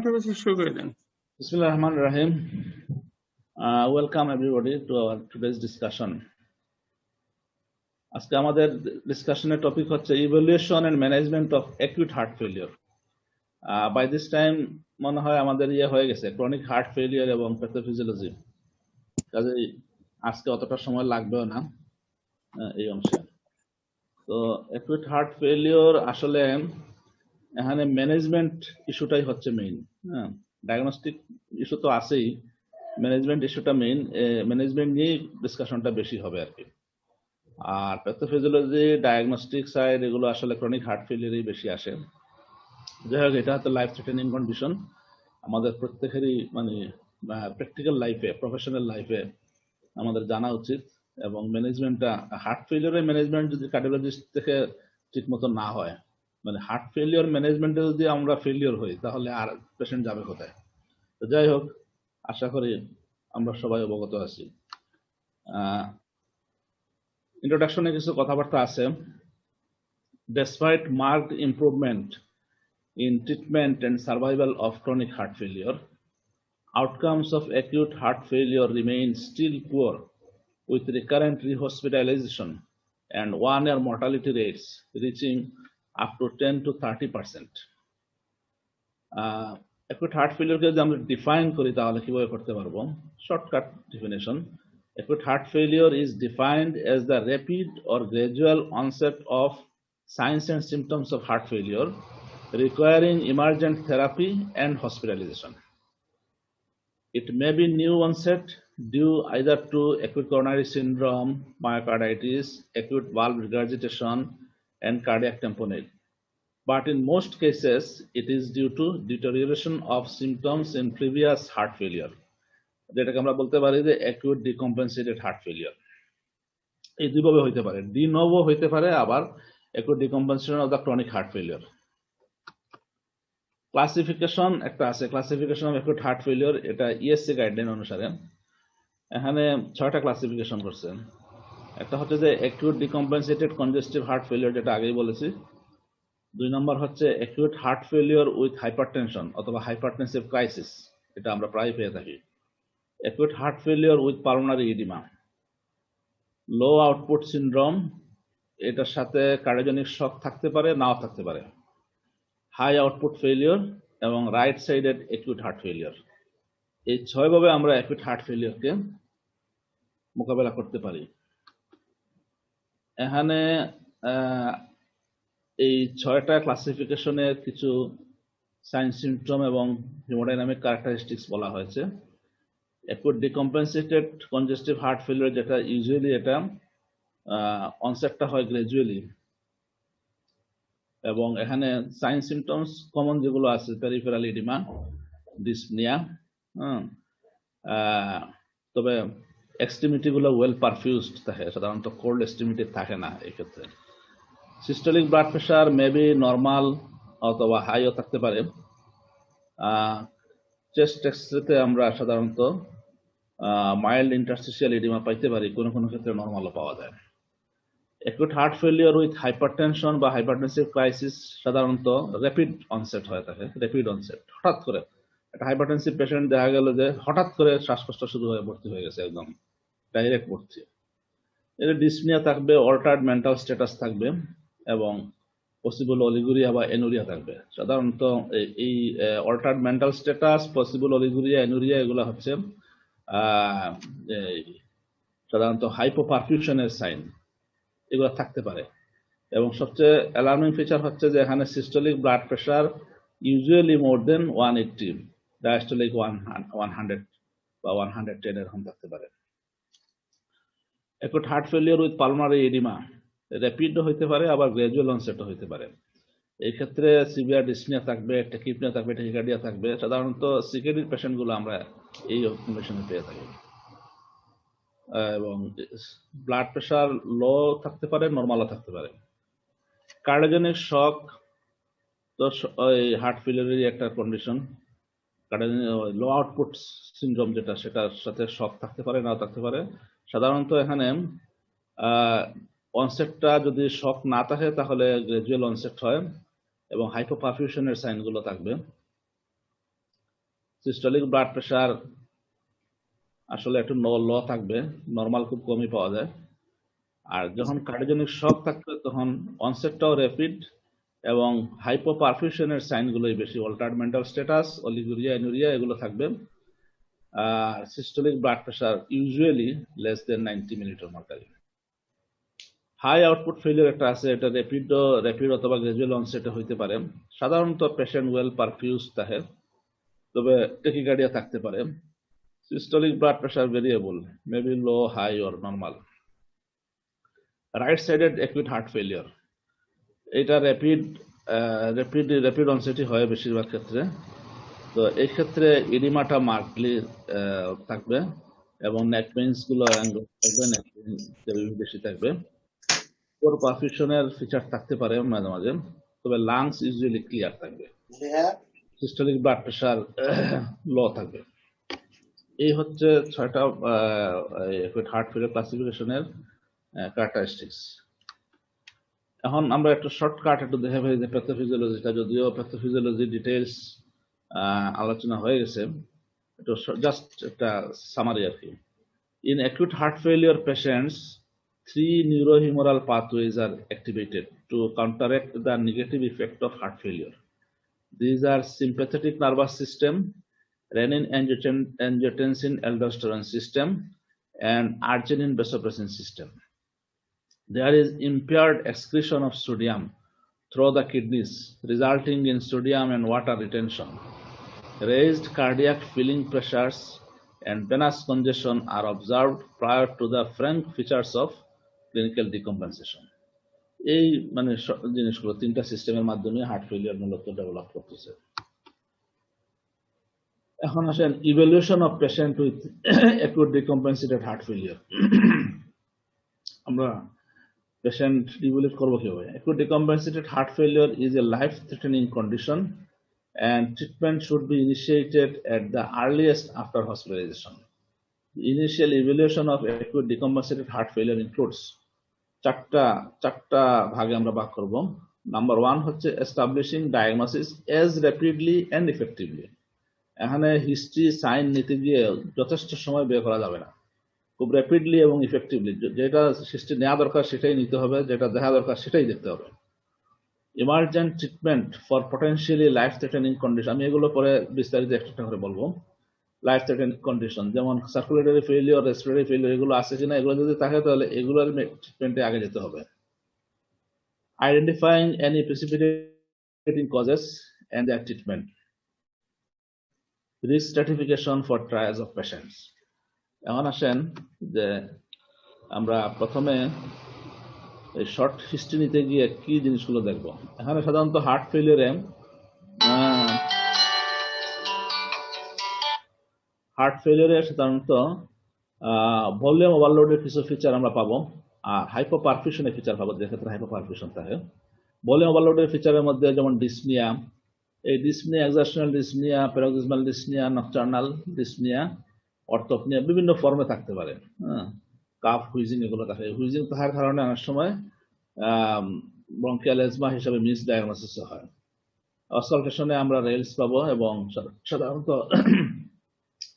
শুরু করে দেন। Bismillah Rahman Rahim. Welcome everybody to our today's discussion. আজকে আমাদের ডিসকাশনের টপিক হচ্ছে evaluation and management of acute heart failure. By this time মনে হয় আমাদের হয়ে গেছে ক্রনিক হার্ট ফেলিওর এবং প্যাথোফিজিওলজি, কাজেই আজকে অতটা সময় লাগবেও না এই অংশে। তো অ্যাকিউট হার্ট ফেলিওর আসলে এখানে ম্যানেজমেন্ট ইস্যুটাই হচ্ছে মেইন। ডায়াগনস্টিক ইস্যু তো আছেই, ম্যানেজমেন্ট ইস্যুটা মেইন, ম্যানেজমেন্ট নিয়ে ডিসকাশনটা বেশি হবে আর কি। আর প্যাথোফিজিওলজি, ডায়াগনস্টিক সাইড এগুলো আসলে ক্রনিক হার্ট ফেলিয়ারই বেশি আসে। যাই হোক, এটা হচ্ছে লাইফ থ্রেটেনিং কন্ডিশন, আমাদের প্রত্যেকেরই মানে প্র্যাকটিক্যাল লাইফে, প্রফেশনাল লাইফে আমাদের জানা উচিত। এবং ম্যানেজমেন্টটা, হার্ট ফেলিয়ারের ম্যানেজমেন্ট যদি কার্ডিওলজিস্ট থেকে ঠিক মতো না হয়, মানে হার্ট ফেলিওর ম্যানেজমেন্টে যদি আমরা ফেলিওর হই তাহলে আর পেশেন্ট যাবে কোথায়। তো যাই হোক, আশা করি আমরা সবাই অবগত আছি। ইন্ট্রোডাকশনে কিছু কথাবার্তা আছে। Despite marked improvement in treatment and survival of chronic heart failure, outcomes of acute heart failure remain still poor, with recurrent rehospitalization and one-year mortality rates reaching up to 10 to 30%. Acute heart failure কে যদি আমরা define করি তাহলে কিভাবে করতে পারবো? Shortcut definition: acute heart failure is defined as the rapid or gradual onset of signs and symptoms of heart failure requiring emergent therapy and hospitalization. It may be new onset due either to acute coronary syndrome, myocarditis, acute valve regurgitation, and cardiac tamponade. But in most cases, it is due to deterioration of symptoms in previous heart failure. যেটাকে আমরা বলতে পারি যে acute decompensated heart failure. এই দুইভাবে হইতে পারে, D novo হইতে পারে, আবার acute decompensation of the chronic heart failure. Classification একটা আছে, classification of acute heart failure, এটা ইএসসি গাইডলাইন অনুসারে এখানে 6টা ক্লাসিফিকেশন করছে। একটা হচ্ছে যে acute decompensated congestive heart failure, যেটা আগেই বলেছি। 2 নম্বর হচ্ছে acute heart failure with hypertension অথবা হাইপারটেনসিভ ক্রাইসিস, এটা আমরা প্রায় পেয়ে থাকি। Acute heart failure with pulmonary oedema, low output syndrome, এটার সাথে কার্ডিওজেনিক শক থাকতে পারে, নাও থাকতে পারে। হাই আউটপুট ফেলিয়ার এবং right sided acute heart failure. এই 6 ভাবে আমরা অ্যাকিউট হার্ট ফেলিয়ারকে মোকাবেলা করতে পারি। এখানে এই 6টা ক্লাসিফিকেশনের কিছু সাইন সিমটম এবং হিমোডাইনামিক ক্যারেক্টারিস্টিক্স বলা হয়েছে। Acute decompensated congestive heart failure, যেটা ইউজুয়ালি এটা অনসেটটা হয় গ্র্যাজুয়ালি, এবং এখানে সাইন সিমটমস কমন যেগুলো আছে, পেরিফেরাল ইডিমা, ডিসনিয়া, তবে এক্সট্রিমিটি গুলো ওয়েল পারফিউজড থাকে, সাধারণত কোল্ড এক্সট্রিমিটি থাকে না এই ক্ষেত্রে। Systolic blood pressure maybe normal অথবা হাইও থাকতে পারে। চেস্ট এক্সরেতে আমরা সাধারণত মাইল্ড ইন্টারস্টিশিয়াল ইডিমা পাইতে পারি, কোনো কোনো ক্ষেত্রে নর্মালও পাওয়া যায়। Acute heart failure with hypertension বা হাইপারটেনসিভ ক্রাইসিস সাধারণত র্যাপিড অনসেট হয়ে থাকে, র্যাপিড অনসেট। হঠাৎ করে একটা হাইপারটেনসিভ পেশেন্ট দেখা গেল যে হঠাৎ করে শ্বাসকষ্ট শুরু হয়ে ভর্তি হয়ে গেছে, একদম ডাইরেক্ট ভর্তি। এর ডিসনিয়া থাকবে, অল্টার্ড মেন্টাল স্ট্যাটাস থাকবে, এবং পসিবল অলিগুরিয়া বা এনুরিয়া থাকবে। সাধারণত এই altered mental status, possible oliguria, anuria এগুলো হচ্ছে সাধারণত হাইপোপারফিউশনের সাইন, এগুলো থাকতে পারে। এবং সবচেয়ে অ্যালার্মিং ফিচার হচ্ছে যে এখানে systolic blood pressure usually more than 180, diastolic 100 বা 110 এরকম থাকতে পারে। Acute heart failure with pulmonary oedema র্যাপিডও হইতে পারে, আবার গ্র্যাজুয়াল অনসেটও হইতে পারে। এই ক্ষেত্রে সিভিয়ার ডিসনিয়া থাকবে, ট্যাকিপনিয়া থাকবে, ট্যাকিকার্ডিয়া থাকবে। সাধারণত সিকেডির পেশেন্টগুলো আমরা এই কন্ডিশনে পেয়ে থাকি। এবং ব্লাড প্রেশার লো থাকতে পারে, নর্মালও থাকতে পারে। কার্ডিওজেনিক শক তো হার্ট ফেলিয়ারেরই একটা কন্ডিশন। লো আউটপুট সিনড্রোম যেটা, সেটার সাথে শক থাকতে পারে, নাও থাকতে পারে। সাধারণত এখানে অনসেটটা যদি শক না থাকে তাহলে গ্র্যাজুয়াল অনসেট হয় এবং হাইপোপারফিউশনের সাইনগুলো থাকবে। সিস্টোলিক ব্লাড প্রেশার আসলে একটু লো থাকবে, নর্মাল খুব কমই পাওয়া যায়। আর যখন কার্ডিওজেনিক শক থাকবে তখন অনসেটটাও র্যাপিড এবং হাইপোপারফিউশনের সাইনগুলোই বেশি, altered mental status, oliguria, anuria এগুলো থাকবে। আর systolic blood pressure usually less than 90 millimetre mercury. High output failure একটা আছে, এটা র্যাপিড অথবা গ্রাজুয়াল অনসেটে হইতে পারে। সাধারণত পেশেন্ট ওয়েল পারফিউজ থাকে, তবে টেকিকার্ডিয়া থাকতে পারে। Systolic blood pressure variable, maybe low, high or normal. Right sided acute heart failure, এটা র্যাপিড অনসেটই হয় বেশিরভাগ ক্ষেত্রে। তো এই ক্ষেত্রে ইডিমাটা মার্কলি থাকবে এবং নেক পেইনস গুলো থাকবে, নেক পেইন বেশি থাকবে। পোর পারফিউশনের ফিচার থাকতে পারে মাঝে মাঝে, তবে লাংস ইউজুয়ালি ক্লিয়ার থাকবে। সিস্টোলিক ব্লাড প্রেশার লো থাকবে। এই হচ্ছে 6টা হার্ট ফেলিওর ক্লাসিফিকেশনের ক্যারেক্টারিস্টিক্স। এখন আমরা একটু শর্টকাট একটু দেখে ফেলি যে প্যাথোফিজিওলজিটা, যদিও প্যাথোফিজিওলজি ডিটেইলস আলোচনা হয়ে গেছে, একটু জাস্ট একটা সামারি আর কি। In acute heart failure patients, 3 neurohumoral pathways are activated to counteract the negative effect of heart failure. These are sympathetic nervous system, renin-angiotensin-aldosterone system, and arginine-vasopressin system. There is impaired excretion of sodium through the kidneys, resulting in sodium and water retention. Raised cardiac filling pressures and venous congestion are observed prior to the frank features of clinical decompensation. এই মানে জিনিসগুলো 3টা সিস্টেমের মাধ্যমে heart failure মূলত develop করতেছে। এখন আসেন evaluation of patient with acute decompensated heart failure. আমরা পেশেন্ট ইভ্যালুয়েট করব কিভাবে? Acute decompensated heart failure is a life threatening condition and treatment should be initiated at the earliest after hospitalization. The initial evaluation of acute decompensated heart failure includes চারটা ভাগে আমরা ভাগ করব। Number 1 হচ্ছে establishing diagnosis as rapidly and effectively। এখানে history sign নিতে গিয়ে যথেষ্ট সময় ব্যয় করা যাবে না, খুব র্যাপিডলি এবং ইফেক্টিভলি যেটা হিস্ট্রি নেওয়া দরকার সেটাই নিতে হবে, যেটা দেখা দরকার সেটাই দেখতে হবে। Emergent treatment for potentially life threatening condition, আমি এগুলো পরে বিস্তারিত একটা করে বলবো। লাইফ থ্রেটেনিং কন্ডিশন যেমন সার্কুলেটরি ফেলিওর, রেসপিরেটরি ফেলিওর এগুলো আছে কিনা, এগুলো যদি থাকে তাহলে এগুলোর ট্রিটমেন্টে আগে যেতে হবে। Identifying any precipitating causes and their treatment. Risk stratification for trials of patients. এখন আসেন যে আমরা প্রথমে এই শর্ট হিস্ট্রি নিতে গিয়ে কি জিনিসগুলো দেখবো। এখানে সাধারণত হার্ট ফেলিয়ারে সাধারণত ভলিউম ওভারলোডের কিছু ফিচার আমরা পাবো, আর হাইপোপারফিউশনের ফিচার পাবো, যে ক্ষেত্রে হাইপোপারফিউশন থাকে। ভলিউম ওভারলোডের ফিচারের মধ্যে যেমন ডিসনিয়া, এই dyspnoea, exertional dyspnoea, paroxysmal dyspnoea, nocturnal dyspnoea, orthopnoea বিভিন্ন ফর্মে থাকতে পারে। কাফ হুইজিং এগুলো থাকে। হুইজিং থাকার কারণে অনেক সময় ব্রঙ্কিয়াল এজমা হিসাবে মিস ডায়াগনোসিস হয়। অসকালটেশনে আমরা রেলস পাবো এবং সাধারণত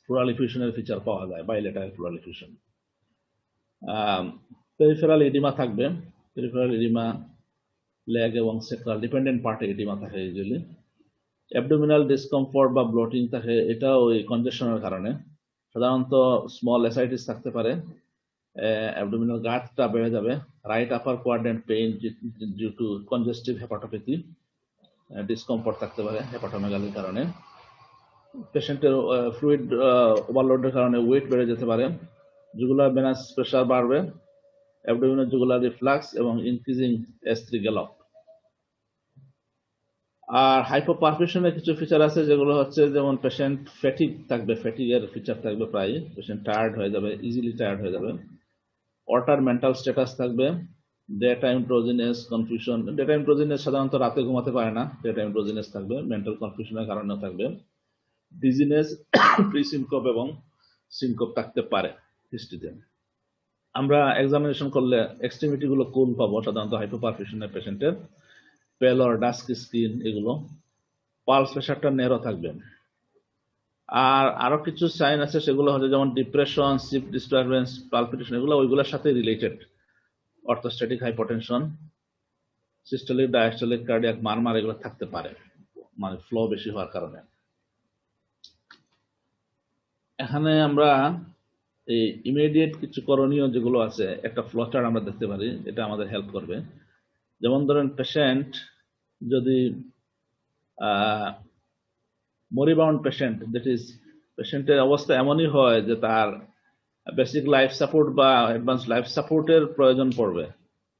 প্লুরাল এফিউশনের ফিচার পাওয়া যায়, বাইলেটারাল প্লুরাল এফিউশন। পেরিফেরাল এডিমা থাকবে, পেরিফেরাল এডিমা লেগ এবং সেক্রাল ডিপেন্ডেন্ট পার্টে এডিমা থাকে ইউজুয়ালি। অ্যাবডোমিনাল ডিসকমফোর্ট বা ব্লোটিং থাকে, এটা ওই কনজেশনের কারণে। সাধারণত স্মল এসাইটিস থাকতে পারে, অ্যাবডোমিনাল গার্ডটা বেড়ে যাবে। Right upper quadrant pain due to congestive hepatopathy, discomfort থাকতে পারে হেপাটোমেগালির কারণে। পেশেন্টের ফ্লুইড ওভারলোডের কারণে ওয়েট বেড়ে যেতে পারে। জুগুলার ভেনাস প্রেসার বাড়বে, অ্যাবডোমিনাল জুগুলার রিফ্লাক্স এবং ইনক্রিজিং S3 গ্যালপ। আর হাইপোপারফিউশনের কিছু ফিচার আছে যেগুলো হচ্ছে যেমন পেশেন্ট ফ্যাটিগ থাকবে, ফ্যাটিগের ফিচার থাকবে প্রায়, পেশেন্ট টায়ার্ড হয়ে যাবে, ইজিলি টায়ার্ড হয়ে যাবে। অল্টার মেন্টাল স্ট্যাটাস থাকবে, day time drowsiness, confusion. Day time drowsiness সাধারণত রাতে ঘুমাতে পারে না, ডে টাইম ড্রোজিনেস থাকবে, মেন্টাল কনফিউশনের কারণেও থাকবে। ডিজিনেস, প্রি সিনকোপ এবং সিনকোপ থাকতে পারে হিস্ট্রিতে। আমরা এক্সামিনেশন করলে এক্সট্রিমিটি গুলো কোন পাবো সাধারণত হাইপোপারফিউশনের পেশেন্টের, পেলর, ডাস্কি স্কিন এগুলো। পালস প্রেশারটা নেরো থাকবে। আর আরো কিছু সাইন আছে, সেগুলো হচ্ছে যেমন ডিপ্রেশন, স্লিপ ডিস্টারবেন্স, পালপিটেশন, এগুলো ওইগুলোর সাথে related. Orthostatic hypotension, systolic diastolic cardiac murmur এগুলো থাকতে পারে, মানে ফ্লো বেশি হওয়ার কারণে। এখানে আমরা এই ইমিডিয়েট কিছু করণীয় যেগুলো আছে, একটা ফ্লো চার্ট আমরা দেখতে পারি, এটা আমাদের হেল্প করবে। যেমন ধরেন পেশেন্ট যদি মরিবাউন্ড পেশেন্ট, দ্যাট ইজ পেশেন্টের অবস্থা এমনই হয় যে তার বেসিক লাইফ সাপোর্ট বা অ্যাডভান্স লাইফ সাপোর্টের প্রয়োজন পড়বে,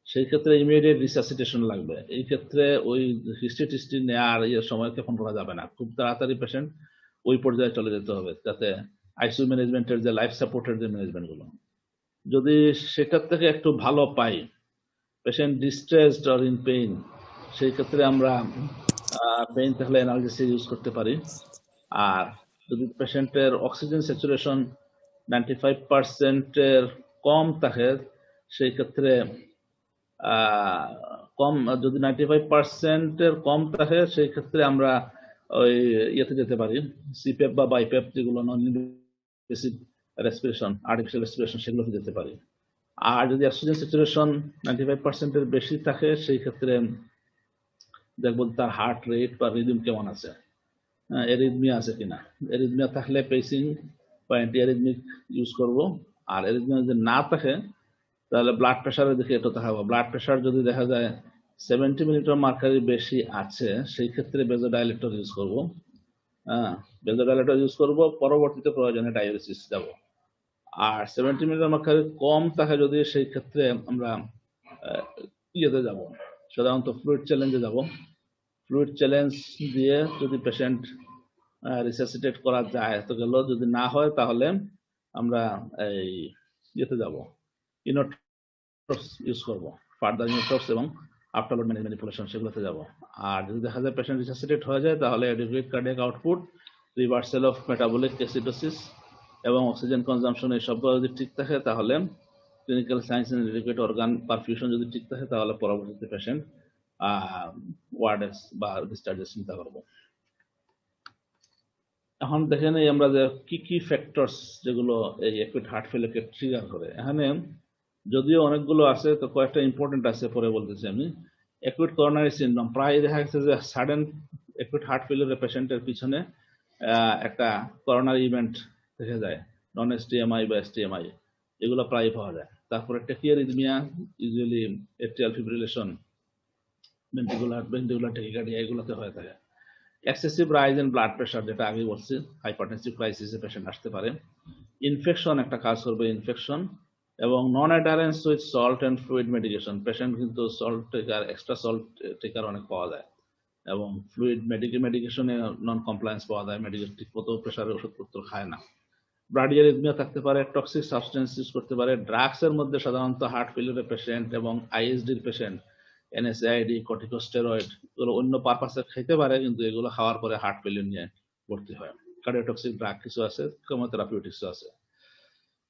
সেই ক্ষেত্রে ইমিডিয়েট রিসাসিটেশন লাগবে। এই ক্ষেত্রে ওই হিস্ট্রি নেওয়ার সময় ক্ষেপণ করা যাবে না, খুব তাড়াতাড়ি পেশেন্ট ওই পর্যায়ে চলে যেতে হবে, যাতে আইসিইউ ম্যানেজমেন্টের যে লাইফ সাপোর্টের যে ম্যানেজমেন্টগুলো, যদি সেটার থেকে একটু ভালো পাই, patient distressed or in pain, সেই ক্ষেত্রে আমরা পেইন থাকলে অ্যানালজেসিক ইউজ করতে পারি। আর যদি পেশেন্টের অক্সিজেন স্যাচুরেশন 95%-এর কম থাকে, সেই ক্ষেত্রে কম, যদি 95%-এর কম থাকে, সেই ক্ষেত্রে আমরা ওই ইয়েতে যেতে পারি, সিপ্যাপ বা বাইপ্যাপ, যেগুলো non invasive respiration, artificial respiration, সেগুলোতে যেতে পারি। আর যদি অক্সিজেন স্যাচুরেশন 95%-এর বেশি থাকে, সেই ক্ষেত্রে দেখবো তার হার্ট রেট বা রিদম কেমন আছে, এরিথমিয়া আছে কিনা। এরিথমিয়া থাকলে পেসিং বা অ্যান্টি এরিথমিক ইউজ করব। আর এরিথমিয়া যদি না থাকে, তাহলে ব্লাড প্রেশারের দিকে একটু তাকাবো। ব্লাড প্রেশার যদি দেখা যায় 70 মিলিমিটার মার্কারি বেশি আছে, সেই ক্ষেত্রে বেজোডাইলেটর ইউজ করব। বেজোডাইলেটর ইউজ করব, পরবর্তীতে প্রয়োজনে ডায়ালিসিস যাব। আর 70 মিলিমিটার মার্কারি কম থাকে যদি, সেই ক্ষেত্রে আমরা ইয়েতে যাব, সাধারণত ফ্লুইড চ্যালেঞ্জে যাব। ফ্লুইড চ্যালেঞ্জ দিয়ে যদি পেশেন্ট রিসাসিটেট করা যায় তো গেল, যদি না হয় তাহলে আমরা এই ইয়েতে যাব, ইনোটক্স ইউজ করব, ফার্দার ইনোটক্স এবং আফটারলোড ম্যানিপুলেশন, সেগুলোতে যাব। আর যদি দেখা যায় পেশেন্ট রিসাসিটেট হয়ে যায়, তাহলে adequate cardiac output, reversal of metabolic acidosis এবং অক্সিজেন কনজাম্পশন, এই সবগুলো যদি ঠিক থাকে, তাহলে clinical science and adequate organ perfusion যদি ঠিক থাকে, তাহলে পরবর্তীতে পেশেন্ট ওয়ার্ডের বা ডিসচার্জের চিন্তা করবো। এখন দেখেন আমরা যে কি কি ফ্যাক্টরস যেগুলো এই অ্যাকুইট হার্ট ফেলিয়ারকে ট্রিগার করে, এখানে যদিও অনেকগুলো আছে, তো কয়েকটা ইম্পর্টেন্ট আছে, পরে বলতেছি আমি। অ্যাকুইট করোনারি সিনড্রোম, প্রায় দেখা গেছে যে সাডেন অ্যাকুইট হার্ট ফেলিয়ারের পেশেন্টের পিছনে একটা করোনারি ইভেন্ট দেখা যায়, নন এসটিএমআই বা এসটিএমআই, এগুলো প্রায় পাওয়া যায়। তারপরে tachyarrhythmia, usually atrial fibrillation, ventricular tachycardia, এগুলোতে হয়ে থাকে। Excessive rise in blood pressure, যেটা আগে বলছি, হাইপারটেনসিভ ক্রাইসিসে পেশেন্ট আসতে পারে। ইনফেকশন একটা কাজ করবে, ইনফেকশন, এবং non adherence with salt and fluid medication, patient কিন্তু salt taker, extra salt taker অনেক পাওয়া যায়, এবং ফ্লুইড মেডিকেশনে নন কমপ্লায়েন্স পাওয়া যায়, মেডিকেল ঠিক মতো প্রেশারের ওষুধপত্র খায় না। ব্রাডিয়ারিথমিয়া থাকতে পারে, টক্সিক সাবস্টেন্স ইউজ করতে পারে। ড্রাগসের মধ্যে সাধারণত হার্ট ফেলিয়ারের পেশেন্ট এবং আইএসডির পেশেন্ট এনএসআইডি, কর্টিকোস্টেরয়েড, এগুলো অন্য পারপাসে খেতে পারে, কিন্তু এগুলো খাওয়ার পরে হার্ট ফেলিয়ার নিয়ে ভর্তি হয়। কার্ডিওটক্সিক ড্রাগ কিছু আছে, কেমোথেরাপিউটিক্সও আছে।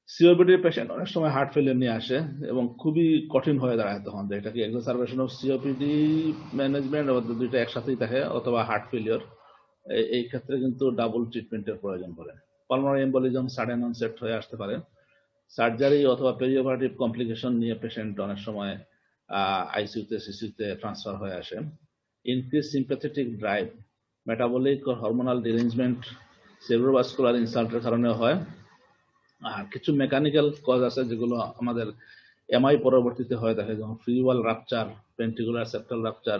সিওপিডির পেশেন্ট অনেক সময় হার্ট ফেলিয়ার নিয়ে আসে, এবং খুবই কঠিন হয়ে দাঁড়ায় তখন, যে এটা কি এক্সারসারবেশন অফ সিওপিডি ম্যানেজমেন্ট, দুইটা একসাথেই থাকে, অথবা হার্ট ফেলিয়ার। এই ক্ষেত্রে কিন্তু ডাবল ট্রিটমেন্টের প্রয়োজন পড়ে। পালমোনারি এম্বোলিজম সাডেন অনসেট হয়ে আসতে পারে। সার্জারি অথবা পেরিওপারেটিভ কমপ্লিকেশন নিয়ে পেশেন্ট অনেক সময় আইসিইউতে, সিসিউতে ট্রান্সফার হয়ে আসে। ইনক্রিজ সিম্প্যাথেটিক ড্রাইভ, মেটাবলিক ও হরমোনাল ডিরেঞ্জমেন্ট, সেরিব্রোভাস্কুলার ইনসাল্টের কারণে হয়। আর কিছু মেকানিক্যাল কজ আছে যেগুলো আমাদের এমআই পরবর্তীতে হয়ে থাকে, যেমন free wall rupture, ventricular septal rupture,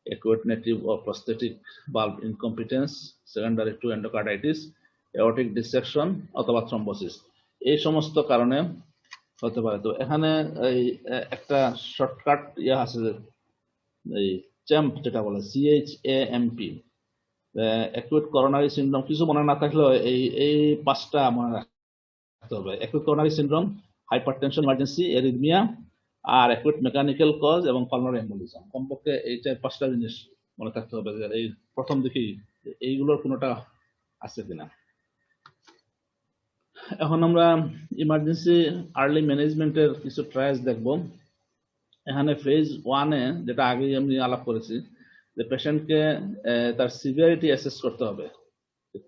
acute native ও প্রস্থেটিক বাল্ব incompetence secondary to endocarditis, aortic dissection অথবা থ্রম্বোসিস, এই সমস্ত কারণে হতে পারে। তো এখানে এই একটা শর্টকাট আছে, এই চ্যাম্প যেটা বলে, CHAMP, অ্যাকুইট করোনারি সিনড্রোম, কিছু মনে না থাকলেও এই পাঁচটা মনে রাখতে হবে: acute coronary syndrome, hypertension emergency, arrhythmia, আর অ্যাকুইট মেকানিক্যাল কজ এবং পালমোনারি এম্বোলিজম। কমপক্ষে এই পাঁচটা জিনিস মনে থাকতে হবে, যে এই প্রথম দিকেই এইগুলোর কোনোটা আছে কিনা। এখন আমরা ইমার্জেন্সি আর্লি ম্যানেজমেন্টের কিছু ট্রায়ালস দেখব। এখানে ফেজ 1-এ, যেটা আগে আমি আলাপ করেছি, যে পেশেন্টকে তার সিভিয়ারিটি অ্যাসেস করতে হবে,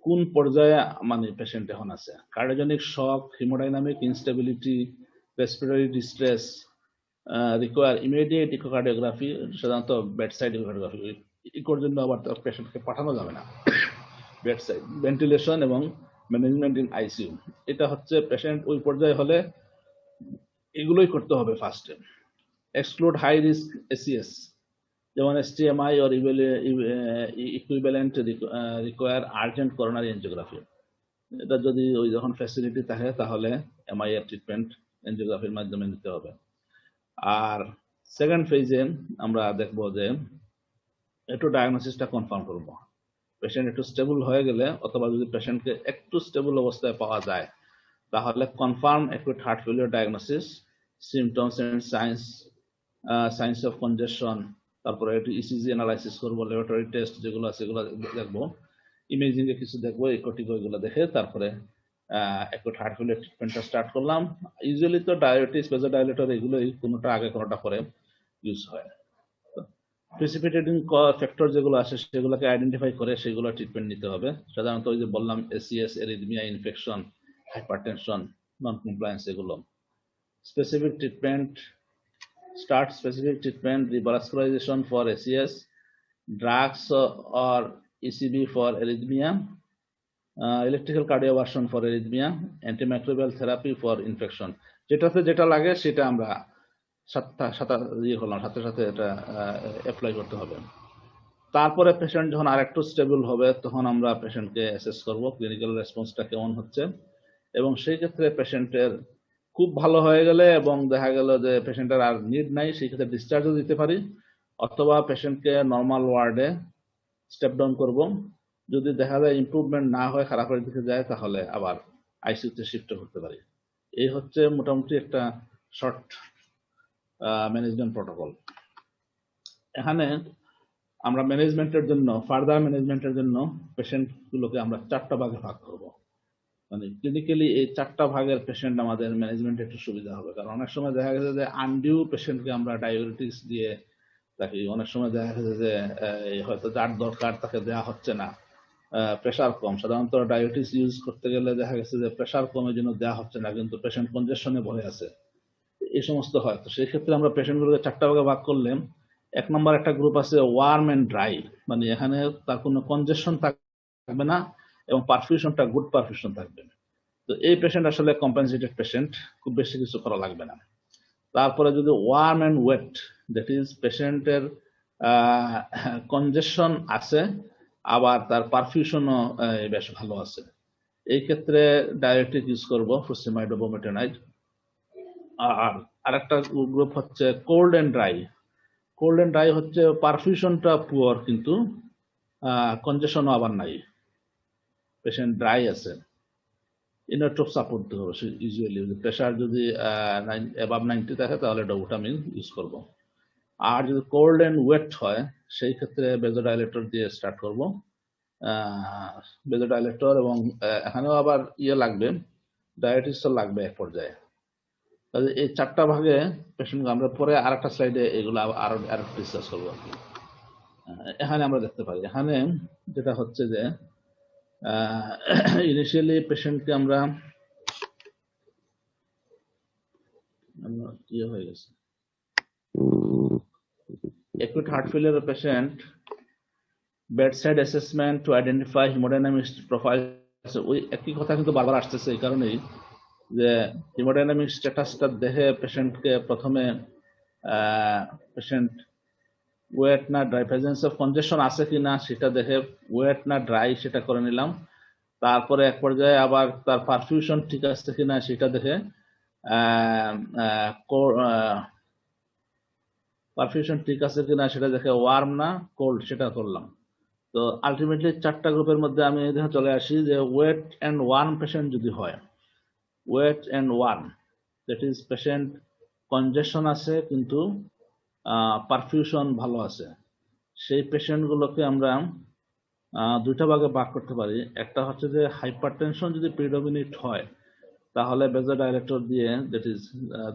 কোন পর্যায়ে মানে পেশেন্ট এখন আছে। Cardiogenic shock, haemodynamic instability, respiratory distress require immediate echocardiography, সাধারণত বেডসাইড ইকোকার্ডিওগ্রাফি। ইকোর জন্য আবার পেশেন্টকে পাঠানো যাবে না, বেডসাইড ভেন্টিলেশন এবং ম্যানেজমেন্ট ইন আইসিইউ। এটা হচ্ছে পেশেন্ট ওই পর্যায়ে হলে এগুলোই করতে হবে ফার্স্টে। এক্সক্লুড হাই রিস্ক এসিএস, যেমন STEMI or equivalent require urgent coronary angiography. এটা যদি ওই যখন ফ্যাসিলিটি থাকে তাহলে এমআই এর ট্রিটমেন্ট এনজিওগ্রাফির মাধ্যমে নিতে হবে। আর সেকেন্ড ফেজে আমরা দেখব যে একটু ডায়াগনোসিসটা কনফার্ম করব। পেশেন্ট একটু স্টেবল হয়ে গেলে অথবা যদি পেশেন্টকে একটু স্টেবল অবস্থায় পাওয়া যায় তাহলে confirm acute heart failure diagnosis, symptoms and signs of congestion, তারপরে একটু ইসিজি অ্যানালাইসিস করবো, ল্যাবরেটরি টেস্ট যেগুলো আছে সেগুলো দেখবো, ইমেজিং এ কিছু দেখবো, ইকোটিক ওইগুলো দেখে তারপরে অ্যাকুট হার্ট ফেলিওর ট্রিটমেন্টটা স্টার্ট করলাম। ইউজুয়ালি তো ডায়াবেটিস, ভেজোডাইলেটর এগুলোই কোনোটা আগে কোনোটা পরে ইউজ হয়। প্রিসিপিটেটিং ফ্যাক্টর যেগুলো আছে সেগুলোকে আইডেন্টিফাই করে সেগুলো ট্রিটমেন্ট নিতে হবে। সাধারণত ওই যে বললাম ACS, arrhythmia, infection, hypertension, non compliance, এগুলো। Specific treatment, start specific treatment, revascularization for ACS, drugs or ECB for arrhythmia, electrical cardioversion for arrhythmia, antimicrobial therapy for infection। যেটাতে যেটা লাগে সেটা আমরা সাথে সাথে এটা অ্যাপ্লাই করতে হবে। তারপরে পেশেন্ট যখন আরেকটু স্টেবল হবে তখন আমরা পেশেন্টকে অ্যাসেস করব ক্লিনিক্যাল রেসপন্সটা কেমন হচ্ছে, এবং সেই ক্ষেত্রে পেশেন্টের খুব ভালো হয়ে গেলে এবং দেখা গেল যে পেশেন্টের আর নিড নাই, সেই ক্ষেত্রে ডিসচার্জও দিতে পারি, অথবা পেশেন্টকে নর্মাল ওয়ার্ডে স্টেপ ডাউন করব। যদি দেখা যায় ইমপ্রুভমেন্ট না হয়, খারাপের দিকে যায়, তাহলে আবার আইসিইউতে শিফট করতে পারি। এই হচ্ছে মোটামুটি একটা শর্ট ম্যানেজমেন্ট প্রটোকল। এখানে আমরা ম্যানেজমেন্টের জন্য, ফার্দার ম্যানেজমেন্টের জন্য পেশেন্টগুলোকে আমরা 4টা ভাগে ভাগ করব। মানে ক্লিনিক্যালি এই 4টা ভাগের পেশেন্ট আমাদের ম্যানেজমেন্টে একটু সুবিধা হবে। কারণ অনেক সময় দেখা গেছে যে আনডিউ পেশেন্টকে আমরা ডায়াবেটিস দিয়ে থাকি, অনেক সময় দেখা গেছে যে হয়তো যার দরকার তাকে দেওয়া হচ্ছে না, প্রেশার কম। সাধারণত ডায়াবেটিস ইউজ করতে গেলে দেখা গেছে যে প্রেশার কমের জন্য দেওয়া হচ্ছে না, কিন্তু পেশেন্ট কনজেশনে ভরে আছে, এই সমস্ত হয়। তো সেই ক্ষেত্রে আমরা পেশেন্টগুলোকে 4টা ভাগে ভাগ করলে, 1 নম্বর একটা গ্রুপ আছে ওয়ার্ম এন্ড ড্রাই, মানে এখানে তার কোনো কনজেশন থাকবে না এবং পারফিউশনটা গুড পারফিউশন থাকবে। তো এই পেশেন্ট আসলে কম্পেনসেটেড পেশেন্ট, খুব বেশি কিছু করা লাগবে না। তারপরে যদি warm and wet, that is পেশেন্টের কনজেশন আছে আবার তার পারফিউশনও বেশ ভালো আছে, এই ক্ষেত্রে ডায়াবেটিক ইউজ করব ফুসিমাইড ও বোমেটানাইড। আর আরেকটা গ্রুপ হচ্ছে cold and dry. Cold and dry হচ্ছে পারফিউশনটা পুয়ার কিন্তু কনজেশনও আবার নাই, পেশেন্ট ড্রাই আছে, ইনোট্রপ সাপোর্ট দিতে হবে। ইউজুয়ালি প্রেশার যদি অ্যাবাভ 90 থাকে তাহলে ডোবুটামিন ইউজ করব। আর যদি কোল্ড এন্ড ওয়েট হয় সেই ক্ষেত্রে বেজোডাইলেটর দিয়ে স্টার্ট করব, বেজোডাইলেটর, এবং এখানেও আবার লাগবে, ডায়াবেটিসও লাগবে এক পর্যায়ে। তাহলে এই 4টা ভাগে পেশেন্ট আমরা পরে আরেকটা স্লাইডে এগুলো আরো ডিসকাস করবো আর কি। এখানে আমরা দেখতে পারি, এখানে যেটা হচ্ছে যে ইনিশিয়ালি পেশেন্টকে আমরা হয়ে গেছে acute heart failure patient, bedside assessment to identify hemodynamic profile। ওই একই কথা কিন্তু বারবার আসতেছে, এই কারণেই যে হিমোডাইনামিক স্ট্যাটাসটা দেখে পেশেন্টকে প্রথমে পেশেন্ট ওয়েট না ড্রাই, প্রেজেন্স অফ কনজেশন আছে কিনা সেটা দেখে ওয়েট না ড্রাই সেটা করে নিলাম। তারপরে এক পর্যায়ে আবার তার পারফিউশন ঠিক আছে কিনা সেটা দেখে পারফিউশন ঠিক আছে কিনা সেটা দেখে ওয়ার্ম না কোল্ড সেটা করলাম। তো আলটিমেটলি 4টা গ্রুপের মধ্যে আমি এখানে চলে আসি যে ওয়েট অ্যান্ড ওয়ার্ম পেশেন্ট যদি হয়, wet and warm, that is patient congestion আছে কিন্তু পারফিউশন ভালো আছে, সেই পেশেন্টগুলোকে আমরা 2টা ভাগে ভাগ করতে পারি। একটা হচ্ছে যে হাইপারটেনশন যদি প্রিডমিনেট হয় তাহলে বেজোডাইলেটর দিয়ে, দ্যাট ইজ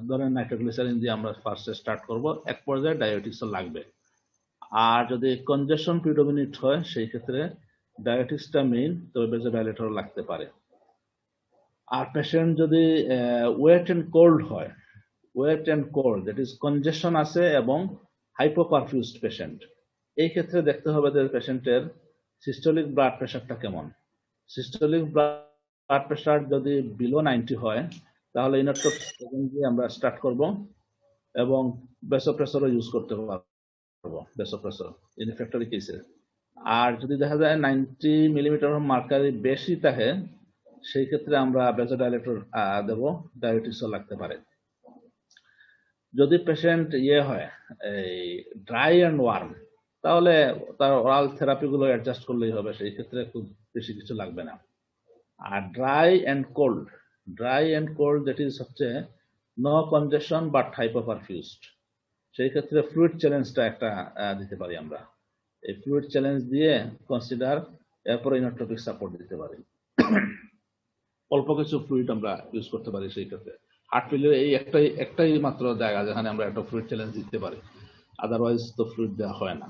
ধরেন নাইট্রোগ্লিসারিন দিয়ে আমরা ফার্স্টে স্টার্ট করব, এক পর্যায়ে ডায়াবেটিসও লাগবে। আর যদি কনজেশন প্রিডমিনেট হয় সেই ক্ষেত্রে ডায়াবেটিসটা মেইন, তবে বেজোডাইলেটর লাগতে পারে। আর পেশেন্ট যদি ওয়েট এন্ড কোল্ড হয়, wet and cold, that is congestion আছে এবং হাইপোপারফিউজড পেশেন্ট, এই ক্ষেত্রে দেখতে হবে যে পেশেন্টের সিস্টোলিক ব্লাড প্রেশারটা কেমন। সিস্টোলিক ব্লাড প্রেশার যদি বিলো 90 হয়, তাহলে ইনোট্রপিক দিয়ে আমরা স্টার্ট করব এবং বেসোপ্রেসরও ইউজ করতে পারবো, বেসোপ্রেসর ইন রিফ্র্যাক্টরি কেসে। আর যদি দেখা যায় 90 মিলিমিটার মার্কারি বেশি থাকে, সেই ক্ষেত্রে আমরা বেজোডাইলেটর দেব, ডায়াবেটিসও লাগতে পারে। যদি পেশেন্ট হয় এই ড্রাই অ্যান্ড ওয়ার্ম, তাহলে তার ওরাল থেরাপিগুলো অ্যাডজাস্ট করলেই হবে, সেই ক্ষেত্রে খুব বেশি কিছু লাগবে না। আর dry and cold that is হচ্ছে নো কনজেশন বাট হাইপোপারফিউজড, সেই ক্ষেত্রে ফ্লুইড চ্যালেঞ্জটা একটা দিতে পারি আমরা। এই ফ্লুইড চ্যালেঞ্জ দিয়ে কনসিডার, এরপরে ইনোট্রপিক সাপোর্ট দিতে পারি। অল্প কিছু ফ্লুইড আমরা ইউজ করতে পারি সেই ক্ষেত্রে। হার্ট ফেলিয়ার এই একটাই মাত্র জায়গা যেখানে আমরা একটা ফ্লুইড চ্যালেঞ্জ দিতে পারি, আদারওয়াইজ তো ফ্লুইড দেওয়া হয় না।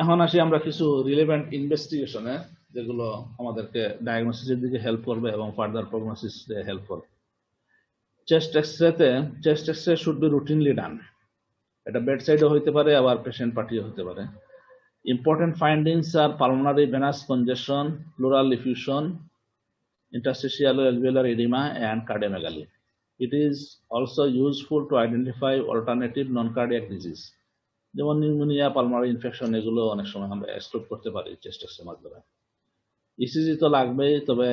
এখন আসি আমরা কিছু রিলেভেন্ট ইনভেস্টিগেশনে, যেগুলো আমাদেরকে ডায়াগনোসিসের দিকে হেল্প করবে এবং ফার্দার প্রগনোসিস হেল্প করবে। Chest X ray should be routinely done. এটা বেড সাইডও হইতে পারে, আবার পেশেন্ট পার্টিও হতে পারে। Important findings are pulmonary venous congestion, pleural effusion, interstitial alveolar edema, and cardiomegaly. It is also useful to identify alternative non-cardiac disease, যেমন pneumonia, পালমারি infection, এগুলো অনেক সময় আমরা এক্সক্লুড করতে পারি চেস্ট এক্সরের মাধ্যমে। ইসিজি তো লাগবেই, তবে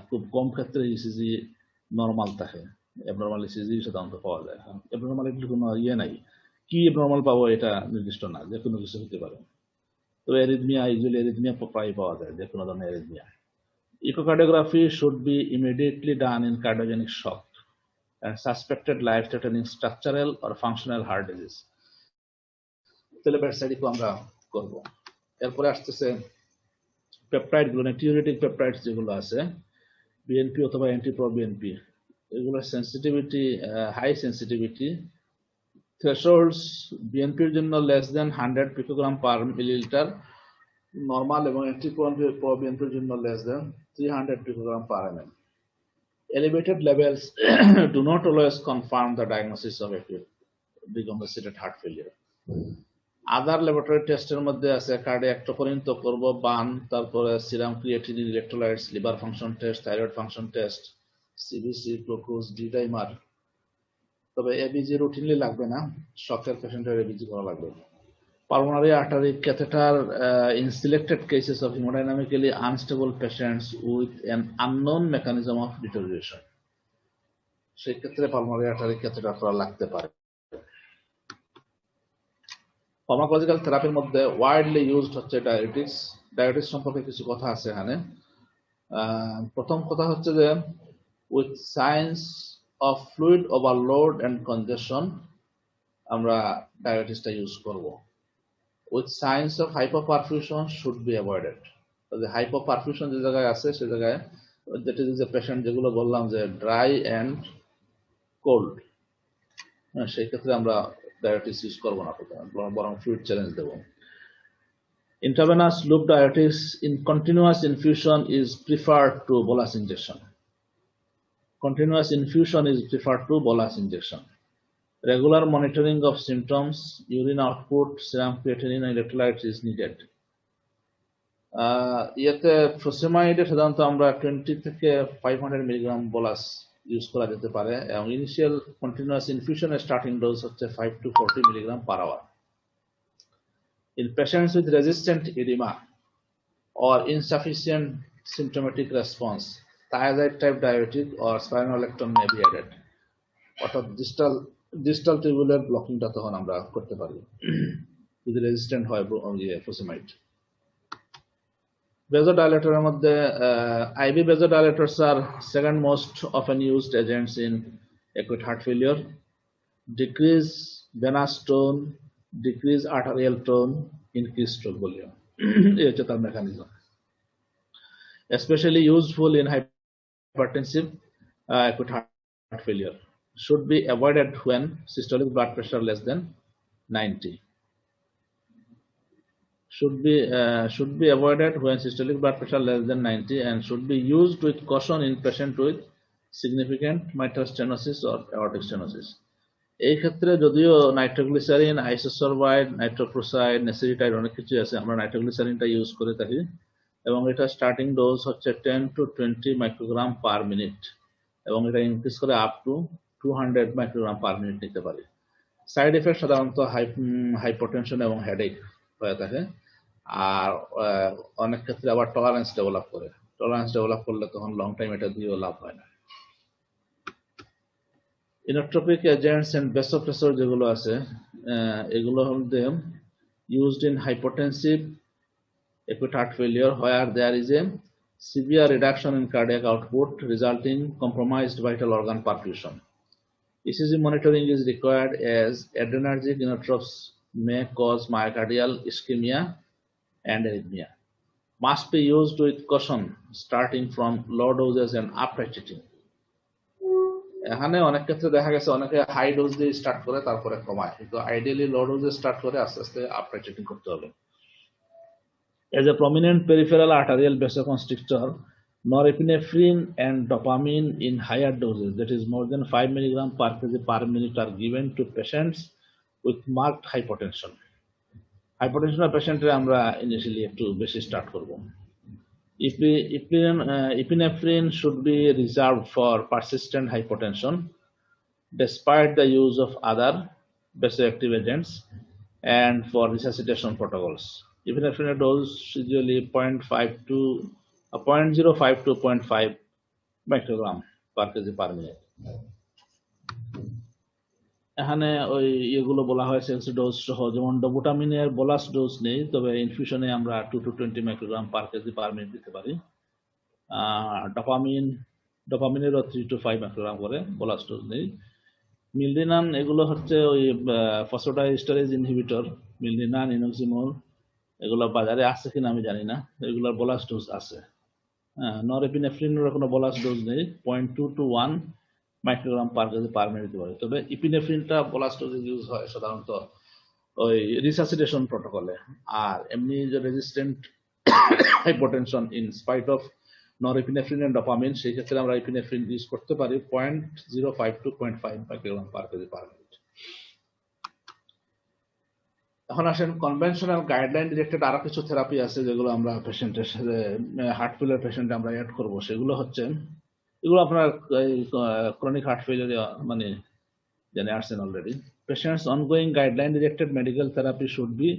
খুব কম ক্ষেত্রে ইসিজি নর্মাল থাকে, অ্যাবনর্মাল ইসিজি সাধারণত পাওয়া যায়। অ্যাবনর্মালিটির কোনো নাই, কি অ্যাবনর্মাল পাবো এটা নির্দিষ্ট না, যে কোনো কিছু হতে পারে। তো এরিথমিয়া, ইউজুয়ালি এরিথমিয়া প্রায় পাওয়া যায়, যে কোনো ধরনের arrhythmia. Echocardiography should be immediately done in cardiogenic shock and suspected life-threatening structural or functional heart disease. তাহলে বেডসাইড ইকো আমরা করব। এরপরে আসতেছে পেপটাইড গুলো, টিউরেটিক পেপটাইডস যেগুলো আছে, বিএনপি অথবা অ্যান্টিপ্রো বিএনপি, এগুলোর সেন্সিটিভিটি, হাই সেন্সিটিভিটি থ্রেশহোল্ডস বিএনপির জন্য less than 100 picogram per millilitre normal, এবং অ্যান্টিপ্রো বিএনপির জন্য less than 300 picogram per ml. Elevated levels do not always confirm the diagnosis of acute decompensated heart failure. Other laboratory টেস্টের মধ্যে আছে cardiac troponin তো করব, বান, তারপরে serum creatinine, electrolytes, liver function test, thyroid function test, CBC, glucose, D dimer. তবে ABG routinely লাগবে না, শকের পেশেন্টের এবিজি করা লাগবে। Pulmonary artery catheter in selected cases of hemodynamically unstable patients with an unknown mechanism of deterioration, সেই ক্ষেত্রে pulmonary artery catheter করা লাগতে পারে। ফার্মাকোলজিক্যাল থেরাপির মধ্যে ওয়াইডলি ইউজড হচ্ছে ডায়াবেটিস। ডায়াবেটিস সম্পর্কে কিছু কথা আছে এখানে। প্রথম কথা হচ্ছে যে with signs of fluid overload and কনজেশন আমরা ডায়াবেটিসটা ইউজ করব। With signs of hypoperfusion should be avoided. The hypoperfusion যে জায়গায় আছে সে জায়গায়, that is the patient যেগুলো বললাম যে ড্রাই অ্যান্ড কোল্ড, সেই ক্ষেত্রে আমরা ডায়াবেটিস ইউজ করবো না, বরং ফ্লুইড চ্যালেঞ্জ দেবো। Intravenous loop diabetes in continuous infusion is preferred to bolus injection. Continuous infusion is preferred to bolus injection. Regular monitoring of symptoms, urine output, serum creatinine and electrolytes is needed. ইয়েতে ফ্রোসেমাইডে সাধারণত আমরা 20 থেকে 500 milligram bolus use করা যেতে পারে, এবং initial continuous ইনফিউশনের starting dose হচ্ছে 5 to 40 milligram per hour. In patients with resistant edema or insufficient symptomatic response, thiazide type diuretic or spironolactone may be added. অর্থাৎ ডিস্টাল টিউবুলার ব্লকিংটা তখন আমরা করতে পারি যদি রেজিস্ট্যান্ট হয় ফ্রোসেমাইড। Vasodilators মধ্যে IV vasodilators are second most often used agents in acute heart failure. Decrease venous tone, decrease arterial tone, increase stroke volume. এই হচ্ছে তার mechanism. Especially useful in hypertensive acute heart failure. Should be avoided when systolic blood pressure less than 90. should be avoided when systolic blood pressure less than 90 and should be used with caution in patient with significant mitral stenosis or aortic stenosis. এই ক্ষেত্রে যদিও nitroglycerine, isosorbide, nitroprusside, নেসিরিটাইড অনেক কিছু আছে, আমরা নাইট্রোগ্লিসারিনটা use করে থাকি এবং এটা স্টার্টিং ডোজ হচ্ছে 10 to 20 মাইক্রোগ্রাম পার মিনিট এবং এটা ইনক্রিজ করে up to 200 microgram per minute নিতে পারি। সাইড এফেক্ট সাধারণত হাইপোটেনশন এবং হেডেক হয়ে থাকে, আর অনেক ক্ষেত্রে আবার টলারেন্স ডেভেলপ করে। টলারেন্স ডেভেলপ করলে তখন লং টাইম এটা দিয়েও লাভ হয় না। ইনোট্রপিক এজেন্টস এন্ড ভ্যাসোপ্রেসর যেগুলো আছে এগুলো হচ্ছে used in hypotensive acute heart failure where there is a severe reduction in cardiac output resulting compromised vital organ perfusion. ECG monitoring is required as adrenergic inotropes may cause myocardial ischemia and arrhythmia. Must be used with caution starting from low doses and up titrating. এখানে অনেক ক্ষেত্রে দেখা গেছে অনেকে high dose দিয়ে start করে তারপরে কমায়, কিন্তু আইডিয়ালি লো ডোজে স্টার্ট করে আস্তে আস্তে আপ টাইট্রেটিং করতে হবে। As a prominent peripheral arterial vasoconstrictor, norepinephrine and dopamine in higher doses, that is more than 5 mg per kg per minute, are given to patients with marked hypotension. Hypotension patientরে আমরা initially একটু বেশি start করব। Epinephrine should be reserved for persistent hypotension despite the use of other vasoactive agents and for resuscitation protocols. Epinephrine dose usually 0.05 to 0.5 microgram per kg per minute. এখানে ওই এগুলো বলা হয়েছে dose সহ, যেমন ডোবুটামিনের বোলাস ডোজ নেই, তবে ইনফিউশনে আমরা 2 to 20 microgram per KG per minute দিতে পারি। ডোপামিনেরও 3 to 5 মাইক্রোগ্রাম করে বোলাস ডোজ নেই। মিলদিনান এগুলো হচ্ছে ওই ফসফোডাইএস্টারেজ ইনহিবিটর, মিলদিনান, ইনোক্সিমোল, এগুলো বাজারে আছে কিনা আমি জানি না, এগুলোর বোলাস ডোজ আছে। নরএপিনেফ্রিনের কোনো বোলাস ডোজ নেই, 0.2 to 1 microgram per KG per minute দিতে পারে। তবে ইপিনেফ্রিনটা বোলাস ডোজে ইউজ হয় সাধারণত ওই রিসাসিটেশন প্রোটোকলে, আর এমনি যে resistant hypotension in spite of norepinephrine and dopamine, সেই ক্ষেত্রে আমরা ইপিনেফ্রিন ইউজ করতে পারি 0.05 to 0.5 microgram per KG per minute. এখন আসেন কনভেনশনাল গাইডলাইন ডিরেক্টেড আরো কিছু থেরাপি আছে যেগুলো আমরা পেশেন্টের সাথে হার্ট ফেলিয়ার পেশেন্টে আমরা অ্যাড করব। সেগুলো হচ্ছে এগুলো আপনার ক্রনিক হার্ট ফেলিয়ার মানে জেনে আসছেন already. Patients ongoing guideline directed medical therapy should be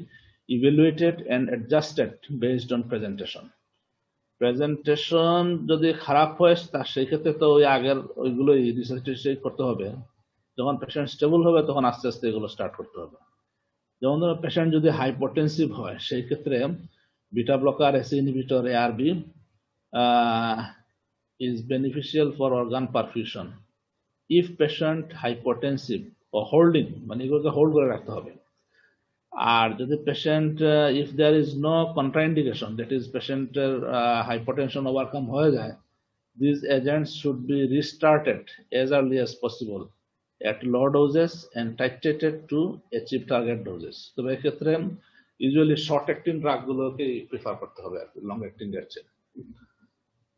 evaluated and adjusted based on presentation. Presentation যদি খারাপ হয় তার সেই ক্ষেত্রে তো ওই আগের ওইগুলোই রিসার্চ করতে হবে। যখন পেশেন্ট স্টেবল হবে তখন আস্তে আস্তে এগুলো স্টার্ট করতে হবে। যেমন ধরো পেশেন্ট যদি হাইপোটেনসিভ হয় সেই ক্ষেত্রে beta blocker, AC inhibitor, ARB is beneficial for organ perfusion. If patient hypotensive or holding, মানে এগুলোকে হোল্ড করে রাখতে হবে। আর যদি patient if there is no contraindication, that is পেশেন্টের হাইপোটেনশন ওভারকাম হয়ে যায়, these agents should be restarted as early as possible at low doses and titrated to achieve target doses. তবে এক্ষেত্রে ইউজুয়ালি শর্ট অ্যাক্টিং ড্রাগগুলোকে প্রিফার করতে হবে আর long acting এর চেয়ে।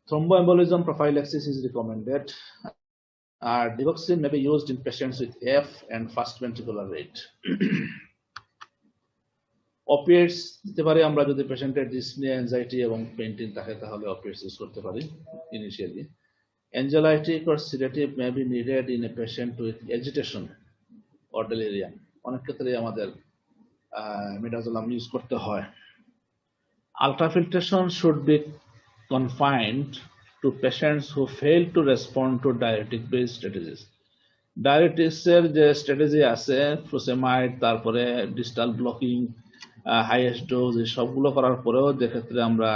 Thromboembolism prophylaxis is recommended. Digoxin may be used in patients with F and fast ventricular rate. Opiates দিতে পারি আমরা যদি পেশেন্টের ডিসনিয়া, অ্যাংজাইটি এবং পেইন্টিং থাকে তাহলে opiates ইউজ করতে পারি initially. Anxiolytic or sedative may be needed in a patient with agitation or delirium. অনেক ক্ষেত্রে আমাদের মিডাজোলাম ইউজ করতে হয়। Ultrafiltration should be confined to patients who fail to respond to diuretic based strategies. Diuretics এর যে strategy আছে, ফুসেমাইড, তারপরে distal blocking, highest dose, এই সবগুলো করার পরেও যে ক্ষেত্রে আমরা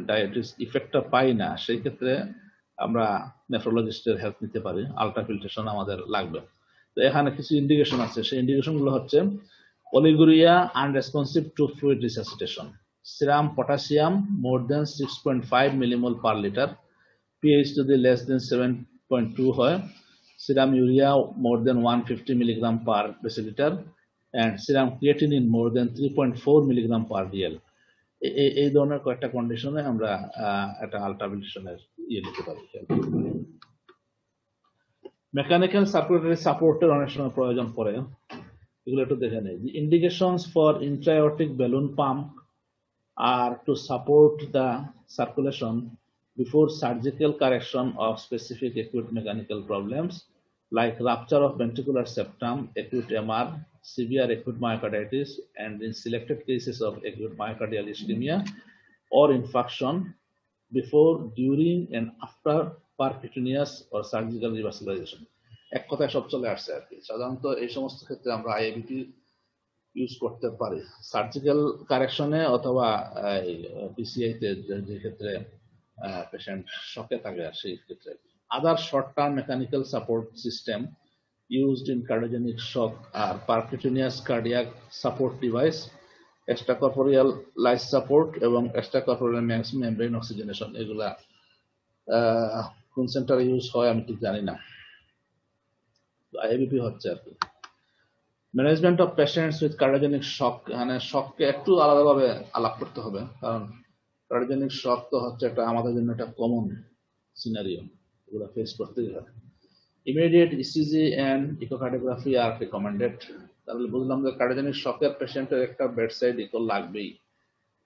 ডায়াবেটিস ইফেক্টটা পাই না, সেই ক্ষেত্রে আমরা নেফ্রোলজিস্টের হেল্প নিতে পারি। আলট্রাফিল্ট্রেশন আমাদের লাগবে। তো এখানে কিছু ইন্ডিকেশন আছে, সেই ইন্ডিকেশনগুলো হচ্ছে oliguria unresponsive to fluid resuscitation, serum potassium more than 6.5 millimole per liter, pH যদি less than 7.2 হয়, serum urea more than 150 milligram per deciliter, and serum creatinine more than 3.4 milligram per dl. এই ধরনের কয়েকটা কন্ডিশনে আমরা একটা আল্ট্রাভেলেশনের নিতে পারি। মেকানিক্যাল সার্কুলেটরি সাপোর্টের অনেক সময় প্রয়োজন পড়ে, এগুলো একটু দেখে নেই। The indications for intra-aortic balloon pump are to support the circulation before surgical correction of specific acute mechanical problems like rupture of ventricular septum, acute MR, severe acute myocarditis, and in selected cases of acute myocardial ischemia or infarction before, during, and after percutaneous or surgical revascularization. এক কথায় সব চলে আসছে আর কি। সাধারণত এই সমস্ত ক্ষেত্রে আমরা আইএবিপি ইউজ করতে পারি সার্জিক্যাল কারেকশনে অথবা পিসিআই তে, যে ক্ষেত্রে পেশেন্ট শকে থাকে আর সেই ক্ষেত্রে। Other short term mechanical support system used in cardiogenic shock are percutaneous cardiac support device, extracorporeal life support এবং extracorporeal membrane oxygenation। এগুলা কোন সেন্টারে ইউজ হয় আমি ঠিক জানি না, আইএবিপি হচ্ছে আর কি। Management of patients with cardiogenic shock, মানে শককে একটু আলাদাভাবে আলাপ করতে হবে, কারণ কার্ডিওজেনিক শক তো হচ্ছে একটা আমাদের জন্য একটা কমন সিনারিও, এগুলো ফেস করতেই হয়। Immediate ECG and echocardiography are recommended. তাহলে বুঝলাম যে কার্ডিওজেনিক শকের পেশেন্টের একটা বেডসাইড ইকো লাগবেই,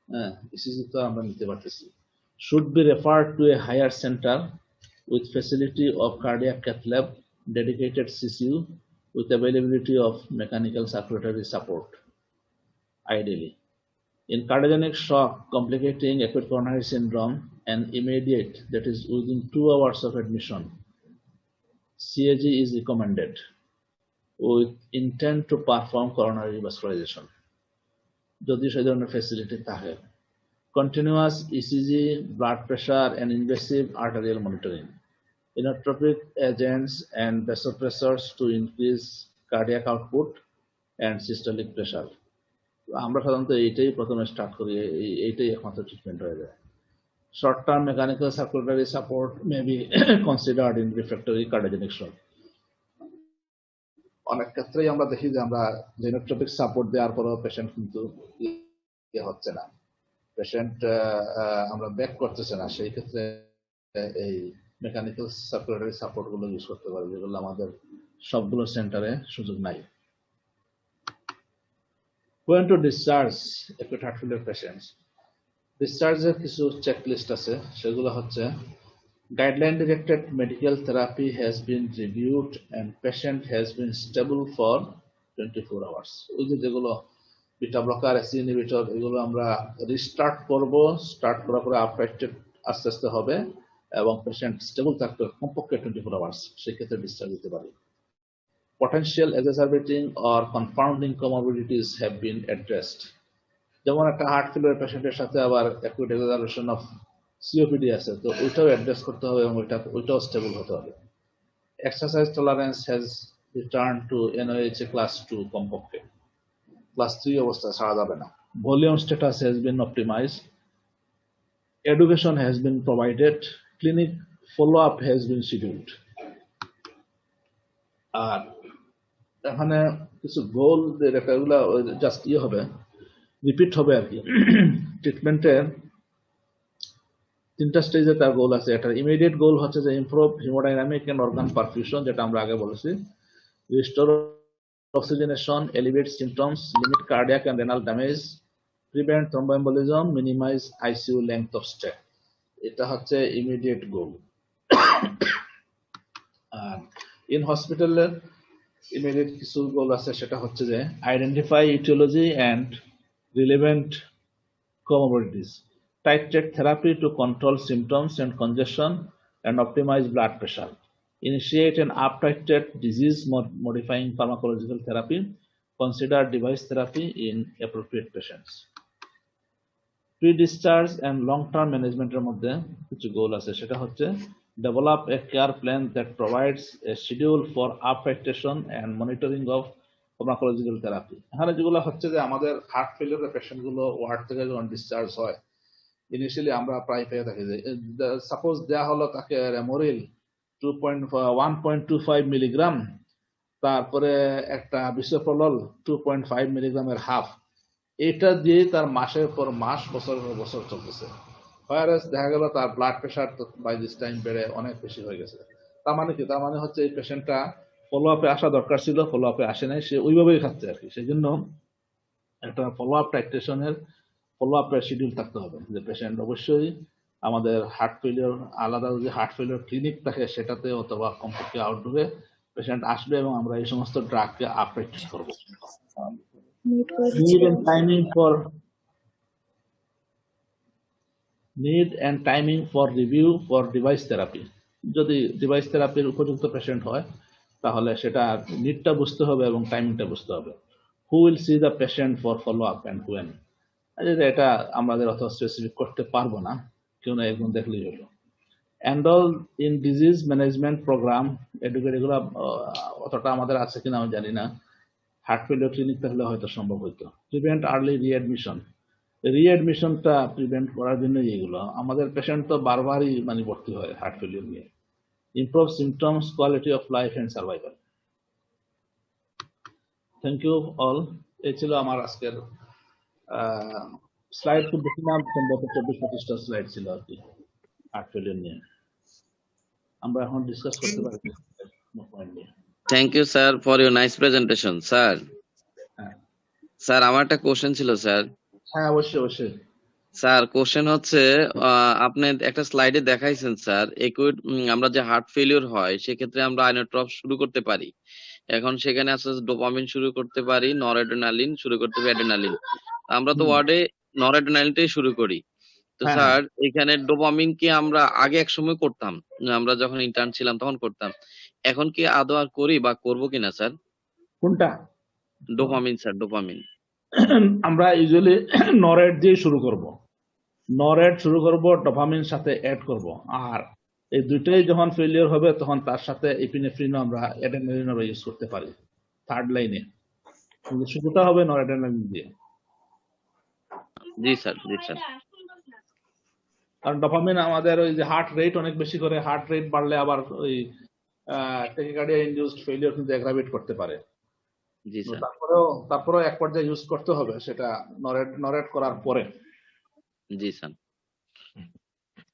হ্যাঁ, ইসিজি তো আমরা নিতে পারতেছি। Should be referred to a higher centre with facility of cardiac cath lab, dedicated CCU with availability of mechanical circulatory support, ideally. In cardiogenic shock complicating acute coronary syndrome, an immediate, that is within 2 hours of admission, CAG is recommended with intent to perform coronary revascularization. যদি সেই ধরনের facility থাকে। Continuous ECG, blood pressure and invasive arterial monitoring. Inotropic agents and vasopressors to increase cardiac output and systolic pressure. আমরা সাধারণত এইটাই প্রথমে start করি, এইটাই একমাত্র ট্রিটমেন্ট হয়ে যায়। Short term mechanical circulatory support may be considered in refractory cardiogenic shock. অনেক ক্ষেত্রেই আমরা দেখি যে আমরা ইনোট্রপিক সাপোর্ট দেওয়ার পরেও পেশেন্ট কিন্তু হচ্ছে না, পেশেন্ট আমরা ব্যাক করতেছে না, সেই ক্ষেত্রে এই মেকানিক্যাল সার্কুলেটরি সাপোর্ট গুলো ইউজ করতে পারি, যেগুলো আমাদের সবগুলো সেন্টারে সুযোগ নাই। When to discharge acute heart failure patients, ডিসচার্জের কিছু চেকলিস্ট আছে, সেগুলো হচ্ছে guideline directed medical therapy has been reviewed and patient has been stable for 24 hours. ওই যেগুলো বিটা ব্লকার, এসি ইনহিবিটর, এগুলো আমরা রিস্টার্ট করব, স্টার্ট করার পরে আপটাইটেড আস্তে আস্তে হবে এবং পেশেন্ট স্টেবল থাকতে কমপক্ষে 24 আওয়ার্স, সেক্ষেত্রে ডিসচার্জ দিতে পারি। Potential exacerbating or confounding comorbidities have been addressed. যেমন একটা হার্ট ফেলিওর পেশেন্টের সাথে আবার অ্যাকুট এক্সারবেশন অফ সিওপিডি আছে, তো ওইটাও অ্যাড্রেস করতে হবে এবং ওইটাও স্টেবল হতে হবে। Exercise tolerance has return to NYHA class 2 কমপক্ষে, ক্লাস 3 অবস্থা ছাড়া যাবে না। Volume status has been optimised, education has been provided, clinic follow up has been scheduled. আর এখানে কিছু গোল এগুলা জাস্ট হবে, রিপিট হবে আর কি। ট্রিটমেন্টের 3টা স্টেজে তার গোল আছে। একটা ইমিডিয়েট গোল হচ্ছে যে improve haemodynamic and organ perfusion, যেটা আমরা আগে বলেছি, restore oxygenation, elevate symptoms, limit cardiac and renal damage, prevent thromboembolism, minimise ICU length of stay. এটা হচ্ছে ইমিডিয়েট গোল। আর ইন হসপিটালের ইমিডিয়েট কিছু গোল আছে, সেটা হচ্ছে যে identify aetiology and relevant comorbidities, titrate therapy to control symptoms and congestion and optimize blood pressure, initiate an up-titrate disease modifying pharmacological therapy, consider device therapy in appropriate patients. Pre-discharge and long-term management এর মধ্যে কিছু goal আছে, সেটা হচ্ছে develop a care plan that provides a schedule for up-titration and monitoring of pharmacological therapy. এখানে যেগুলো হচ্ছে যে আমাদের হার্ট ফেলিওরের পেশেন্ট গুলো ওয়ার্ড থেকে যখন ডিসচার্জ হয়, ইনিশিয়ালি আমরা প্রায় পেয়ে থাকি যে সাপোজ দেয়া হলো তাকে রেমোরিল 1.25 মিলিগ্রাম, তারপরে একটা বিসোপ্রোলল 2.5 মিলিগ্রামের হাফ, এটা দিয়ে তার মাসের পর মাস, বছরের পর বছর চলতেছে। ভাইরাস দেখা গেল তার blood pressure by this time বেড়ে অনেক বেশি হয়ে গেছে। তার মানে কি? তার মানে হচ্ছে এই পেশেন্টটা ফলো আপে আসা দরকার ছিল, ফলো আপে আসে নাই, সে ওইভাবেই খাচ্ছে আর কি। সেই জন্য একটা ফলো আপ টাইট্রেশনের ফলো আপ শিডিউল থাকতে হবে, যে পেশেন্ট অবশ্যই আমাদের হার্ট ফেলিওর আলাদা যে হার্ট ফেলিওর ক্লিনিক থাকে সেটাতে অথবা কমপক্ষে আউটডোরে পেশেন্ট আসবে এবং আমরা এই সমস্ত ড্রাগকে আপ টাইট্রেট করবো। Need and timing for need and timing for review for device therapy. যদি ডিভাইস থেরাপির উপযুক্ত পেশেন্ট হয় তাহলে সেটা নিডটা বুঝতে হবে এবং টাইমিংটা বুঝতে হবে। Who will see the patient for follow up and when, এটা আমাদের অত স্পেসিফিক করতে পারবো না, কেউ না একজন দেখলেই হলো। Enrol in disease management programme, educate, এগুলো অতটা আমাদের আছে কিনা আমি জানি না। হার্ট ফেলিওর ক্লিনিক থাকলে হয়তো সম্ভব হইতো। প্রিভেন্ট আর্লি রিঅ্যাডমিশন, রিঅ্যাডমিশনটা প্রিভেন্ট করার জন্য এগুলো। আমাদের পেশেন্ট তো বারবারই মানে ভর্তি হয় হার্ট ফেলিওর নিয়ে। Improve symptoms, quality of life and survival. Thank you all. এই ছিল আমার আজকের স্লাইড। খুব বেশি না, সম্ভবত 24-25টা স্লাইড ছিল আর কি হার্ট ফেলিওর নিয়ে। আমরা এখন ডিসকাস করতে পারি পয়েন্ট নিয়ে। Thank you sir for your nice presentation. Sir হ্যাঁ স্যার আমার একটা কোশ্চেন ছিল স্যার। হ্যাঁ, অবশ্যই অবশ্যই। স্যার কোশ্চেন হচ্ছে, আপনি একটা স্লাইডে দেখাইছেন স্যার, আমরা যে হার্ট ফেলিওর হয় সেক্ষেত্রে আমরা আইনোট্রপ শুরু করতে পারি। এখন সেখানে আছে ডোপামিন শুরু করতে পারি, নরএড্রেনালিন শুরু করতে পারি, অ্যাড্রেনালিন। আমরা তো ওয়ার্ডে নরএড্রেনালিনটাই শুরু করি। তো হ্যাঁ স্যার এখানে ডোপামিন কি আমরা আগে এক সময় করতাম, আমরা যখন ইন্টার্ন ছিলাম তখন করতাম, এখন কি আদৌ আর করি বা করবো কিনা স্যার? কোনটা? Dopamine sir, dopamine. আমরা ইউজুয়ালি নরেট দিয়ে শুরু করব, নরেট শুরু করব, ডোপামিন সাথে অ্যাড করব। আর এই দুইটাই যখন ফেলিওর হবে তখন তার সাথে এপিনেফ্রিনও আমরা অ্যাড্রেনালিন আমরা ইউজ করতে পারি থার্ড লাইনে। কিন্তু শুরুটা হবে নরঅ্যাড্রেনালিন দিয়ে। জি স্যার, জি স্যার। কারণ ডোপামিন আমাদের ওই যে হার্ট রেট অনেক বেশি করে, হার্ট রেট বাড়লে আবার ওই ট্যাকিকার্ডিয়া ইনডিউসড ফেলিওর কিন্তু অ্যাগ্রাভেট করতে পারে। জি স্যার। তারপরেও এক পর্যায়ে ইউজ করতে হবে সেটা নরেট করার পরে। জি স্যার।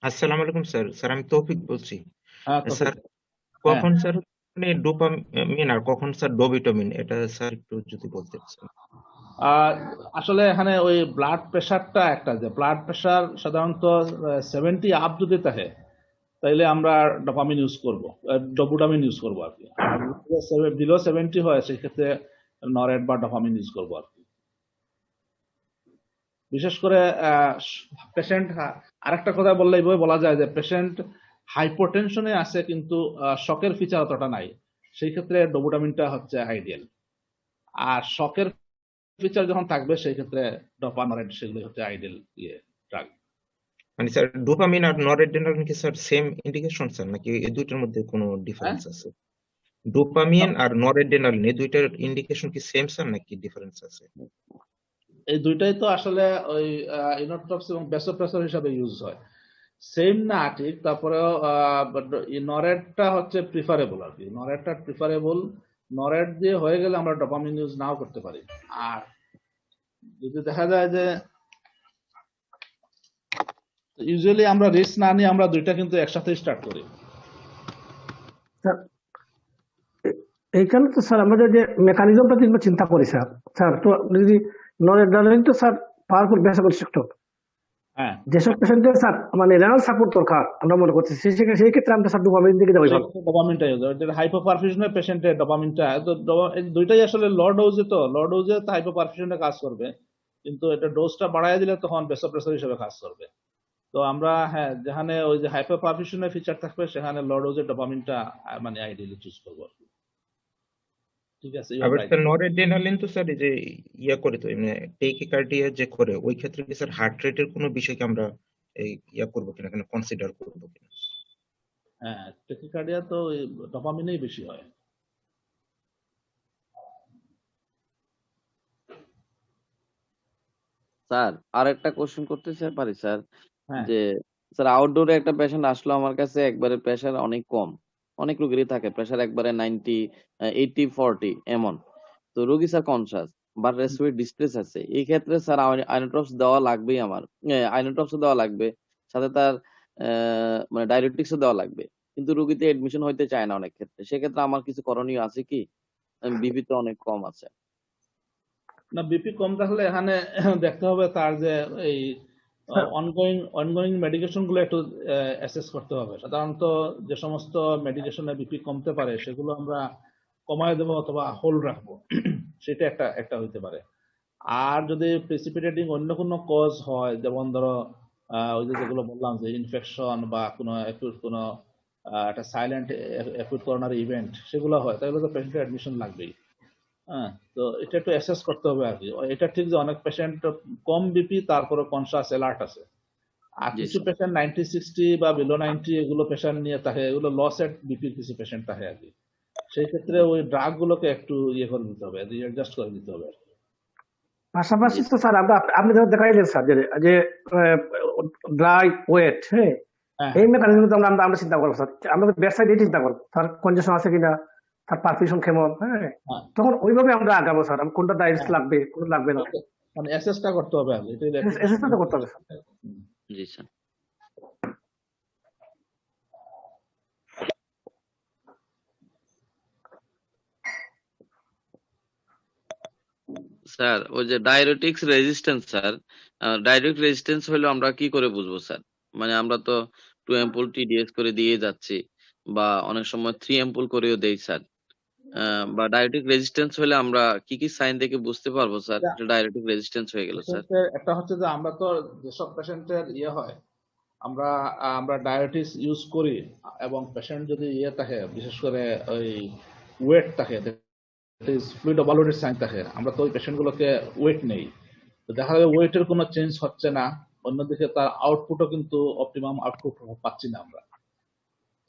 আসসালামু আলাইকুম স্যার। স্যার আমি তৌফিক বলছি। হ্যাঁ স্যার কখন স্যার মানে ডোপামিন আর কখন স্যার ডোবিটামিন, এটা স্যার একটু যদি বলতেন স্যার। আসলে এখানে ওই ব্লাড প্রেশারটা একটা, যে ব্লাড প্রেশার সাধারণত 70 আপ যদি থাকে তাইলে আমরা ডোপামিন ইউজ করব, ডোবুটামিন ইউজ করবো আর কি। আর বিলো 70 হয় সেই ক্ষেত্রে নরেট বা ডোপামিন ইউজ করবো আর কি। বিশেষ করে পেশেন্ট, আরেকটা কথা বললে এইভাবে বলা যায় যে পেশেন্ট হাইপোটেনশনে আছে কিন্তু শকের ফিচার অতটা নাই, সেই ক্ষেত্রে ডোবুটামিনটা হচ্ছে আইডিয়াল। আর শকের ফিচার যখন থাকবে সেই ক্ষেত্রে ডোপা নরেট সেগুলো হচ্ছে আইডিয়াল ড্রাগ। মানে স্যার ডোপামিন আর নরএড্রেনালিন কি স্যার সেম ইন্ডিকেশন স্যার, নাকি এই দুইটার মধ্যে কোনো ডিফারেন্স আছে? ডোপামিন আর নরএড্রেনালিন এই দুইটার ইন্ডিকেশন কি সেম স্যার নাকি ডিফারেন্স আছে? এই দুইটাই তো আসলে ওই ইনোট্রপস এবং বেসোপ্রেসর হিসাবে ইউজ হয়, সেম না ঠিক। তারপরেও নরেটটা হচ্ছে প্রিফারেবল আর কি, নরেটটা প্রিফারেবল। নরেট দিয়ে হয়ে গেলে আমরা ডোপামিন ইউজ নাও করতে পারি। আর যদি দেখা যায় যে ইউজুয়ালি আমরা রিস্ক না নিয়ে আমরা দুইটা কিন্তু একসাথে স্টার্ট করি। এইখানে তো স্যার আমাদের যে মেকানিজমটা কিন্তু চিন্তা করি স্যার। স্যার তো যদি নরএড্রেনালিন তো স্যার পাওয়ারফুল ভ্যাসোকনস্ট্রিক্টর, হ্যাঁ, যেসব পেশেন্টের স্যার মানে রেনাল সাপোর্ট দরকার আমরা মনে করছি, সেই ক্ষেত্রে আমরা স্যার ডোপামিন দিকে যাবো। ডোপামিনটা ইউজ হয়, যেটা হাইপোপারফিউশনের পেশেন্টের ডোপামিনটা এই দুইটাই আসলে লো ডোজে, তো লো ডোজে তো হাইপোপারফিউশনে কাজ করবে, কিন্তু এটা ডোজটা বাড়ায় দিলে তখন বেসোপ্রেসর হিসেবে কাজ করবে। তো আমরা হ্যাঁ, যেখানে ওই যে হাইপোপারফিউশনের ফিচার থাকবে সেখানে লো ডোজে ডোপামিনটা মানে আইডিয়ালি চুজ করবো। ঠিক আছে। আবার স্যার নরএড্রেনালিন তো স্যার এই যে ইয়া করে তো মানে টেকিকার্ডিয়া যে করে, ওই ক্ষেত্রে কি স্যার হার্ট রেটের কোনো বিষয়কে আমরা এই ইয়া করবো কিনা, কেন কনসিডার করবো কিনা? হ্যাঁ, ট্যাকিকার্ডিয়া তো ডোপামিনেই বেশি হয়। স্যার আরেকটা কোশ্চেন করতে পারি স্যার? হ্যাঁ যে স্যার আউটডোরে একটা পেশেন্ট আসলো আমার কাছে, একবারে প্রেশার অনেক কম, অনেক রোগীরই থাকে প্রেশার একবারে 90, 80, 40 এমন। তো রোগী স্যার কনসাস, বা রেসপিরেটরি ডিস্ট্রেস আছে, এই ক্ষেত্রে স্যার আইনোট্রপস দেওয়া লাগবেই আমার। আইনোট্রপস দেওয়া লাগবে, সাথে তার মানে ডায়ুরেটিক্সও দেওয়া লাগবে। কিন্তু রোগীতে এডমিশন হইতে চায় না অনেক ক্ষেত্রে, সেক্ষেত্রে আমার কিছু করণীয় আছে কি? বিপি তো অনেক কম আছে। না, বিপি কম থাকলে এখানে দেখতে হবে তার যে এই স্যার অনগোয়িং মেডিকেশন গুলো একটু অ্যাসেস করতে হবে। সাধারণত যে সমস্ত মেডিকেশনে বিপি কমতে পারে সেগুলো আমরা কমায় দেবো অথবা হোল্ড রাখবো, সেটা একটা হইতে পারে। আর যদি প্রেসিপিটেটিং অন্য কোনো কজ হয়, যেমন ধরো ওই যে যেগুলো বললাম যে ইনফেকশন বা কোনো অ্যাকুট কোনো একটা সাইলেন্ট অ্যাকুট করোনারি ইভেন্ট, সেগুলো হয়, তাহলে তো পেশেন্টের অ্যাডমিশন লাগবেই। হ্যাঁ, তো এটা একটু অ্যাসেস করতে হবে আর কি। এটা ঠিক যে অনেক পেশেন্ট কম বিপি তারপরে কনসাস অ্যালার্ট আছে, আর জি কিছু স্যার। পেশেন্ট 90-60 বা বিলো 90 এগুলো পেশেন্ট নিয়ে থাকে, এগুলো লস এট বিপির কিছু পেশেন্ট থাকে আর কি। সেই ক্ষেত্রে ওই ড্রাগ গুলোকে একটু ইয়ে করে দিতে হবে, অ্যাডজাস্ট করে দিতে হবে আর কি। পাশাপাশি জি তো স্যার আপনি যেটা দেখাইলেন স্যার যে যে ড্রাই ওয়েট, হ্যাঁ, হ্যাঁ, এই হ্যাঁ, মেকানিজম তো আমরা চিন্তা করবো স্যার। আমরা বেড সাইড এই চিন্তা করবো তার কনজেশন আছে কিনা, তার পারফিউশন কেমন, হ্যাঁ, হ্যাঁ, তখন ওইভাবে আমরা আগাবো স্যার। কোনটা ডায়ালিসিস হ্যাঁ, লাগবে, কোনটা লাগবে না, ওকে, মানে অ্যাসেসটা করতে হবে আর কি। এটা অ্যাপ্লিকেশন এসেসটা করতে হবে স্যার। জি স্যার। স্যার ওই যে diuretics resistance sir, diuretic resistance হলে আমরা কি করে বুঝবো স্যার? মানে আমরা তো 2 অ্যাম্পুল টিডিএস করে দিয়ে যাচ্ছি, বা অনেক সময় 3 অ্যাম্পুল করেও দেই স্যার। বা ডায়ুরেটিক রেজিস্ট্যান্স হলে আমরা কি কি সাইন দেখে বুঝতে পারবো স্যার এটা ডায়ুরেটিক রেজিস্ট্যান্স হয়ে গেল স্যার? পেশেন্টের একটা হচ্ছে যে আমরা তো যেসব পেশেন্টের ইয়ে হয়, আমরা আমরা ডায়াবেটিস ইউজ করি, এবং পেশেন্ট যদি ইয়ে থাকে, বিশেষ করে ওই ওয়েট থাকে, ফ্লুইড ওভারলোডের সাইন থাকে, আমরা তো ওই পেশেন্ট গুলোকে ওয়েট নেই। তো দেখা যায় ওয়েটের কোনো চেঞ্জ হচ্ছে না, অন্যদিকে তার আউটপুটও কিন্তু অপটিমাম আউটপুট পাচ্ছি না আমরা।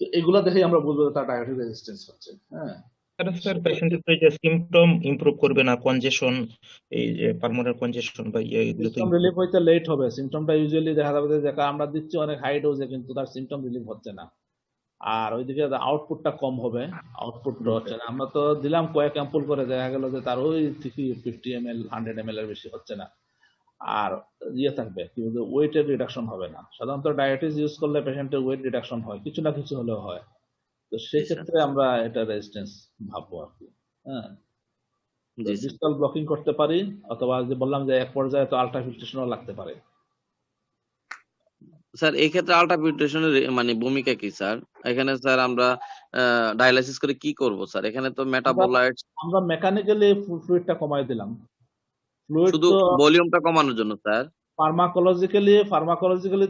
তো এগুলো দেখেই আমরা বুঝবো যে তার ডায়াবেটিক রেজিস্ট্যান্স হচ্ছে। হ্যাঁ, স্যার পেশেন্টের তো এই যে সিমটম ইমপ্রুভ করবে না, কনজেশন, এই যে পালমোনারি কনজেশন বা এগুলো তো সিমটম রিলিফ হইতে লেট হবে। সিমটমটা ইউজুয়ালি দেখা যাবে যে আমরা দিচ্ছি অনেক হাই ডোজে, কিন্তু তার সিমটম রিলিফ হচ্ছে না। আর ওইদিকে আউটপুটটা কম হবে, আউটপুটটা হচ্ছে না। আমরা তো দিলাম কয়েক অ্যাম্পুল করে, দেখা গেল যে তার ওই থেকে 50 ml 100 ml এর বেশি হচ্ছে না। আর ইয়ে থাকবে কি বলতে, ওয়েটের রিডাকশন হবে না। সাধারণত ডায়াবেটিস ইউজ করলে পেশেন্টের ওয়েট রিডাকশন হয়, কিছু না কিছু হলেও হয়। তো জি সেই স্যার। ক্ষেত্রে আমরা এটা রেজিস্ট্যান্স ভাববো আর কি। হ্যাঁ, তো জি স্যার। ডিজিটাল ব্লকিং করতে পারি, অথবা যে বললাম যে এক পর্যায়ে তো আলট্রাফিল্ট্রেশনও লাগতে পারে। স্যার এই ক্ষেত্রে আল্ট্রাফিল্ট্রেশনের মানে ভূমিকা কি স্যার? এখানে স্যার আমরা ডায়ালাইসিস করে কি করব স্যার? এখানে তো আমরা মেটাবোলাইটস আমরা মেকানিক্যালি ফ্লুইডটা কমাই দিলাম। ফ্লুইড শুধু তো ভলিউমটা কমানোর জন্য স্যার? ফার্মাকোলজিক্যালি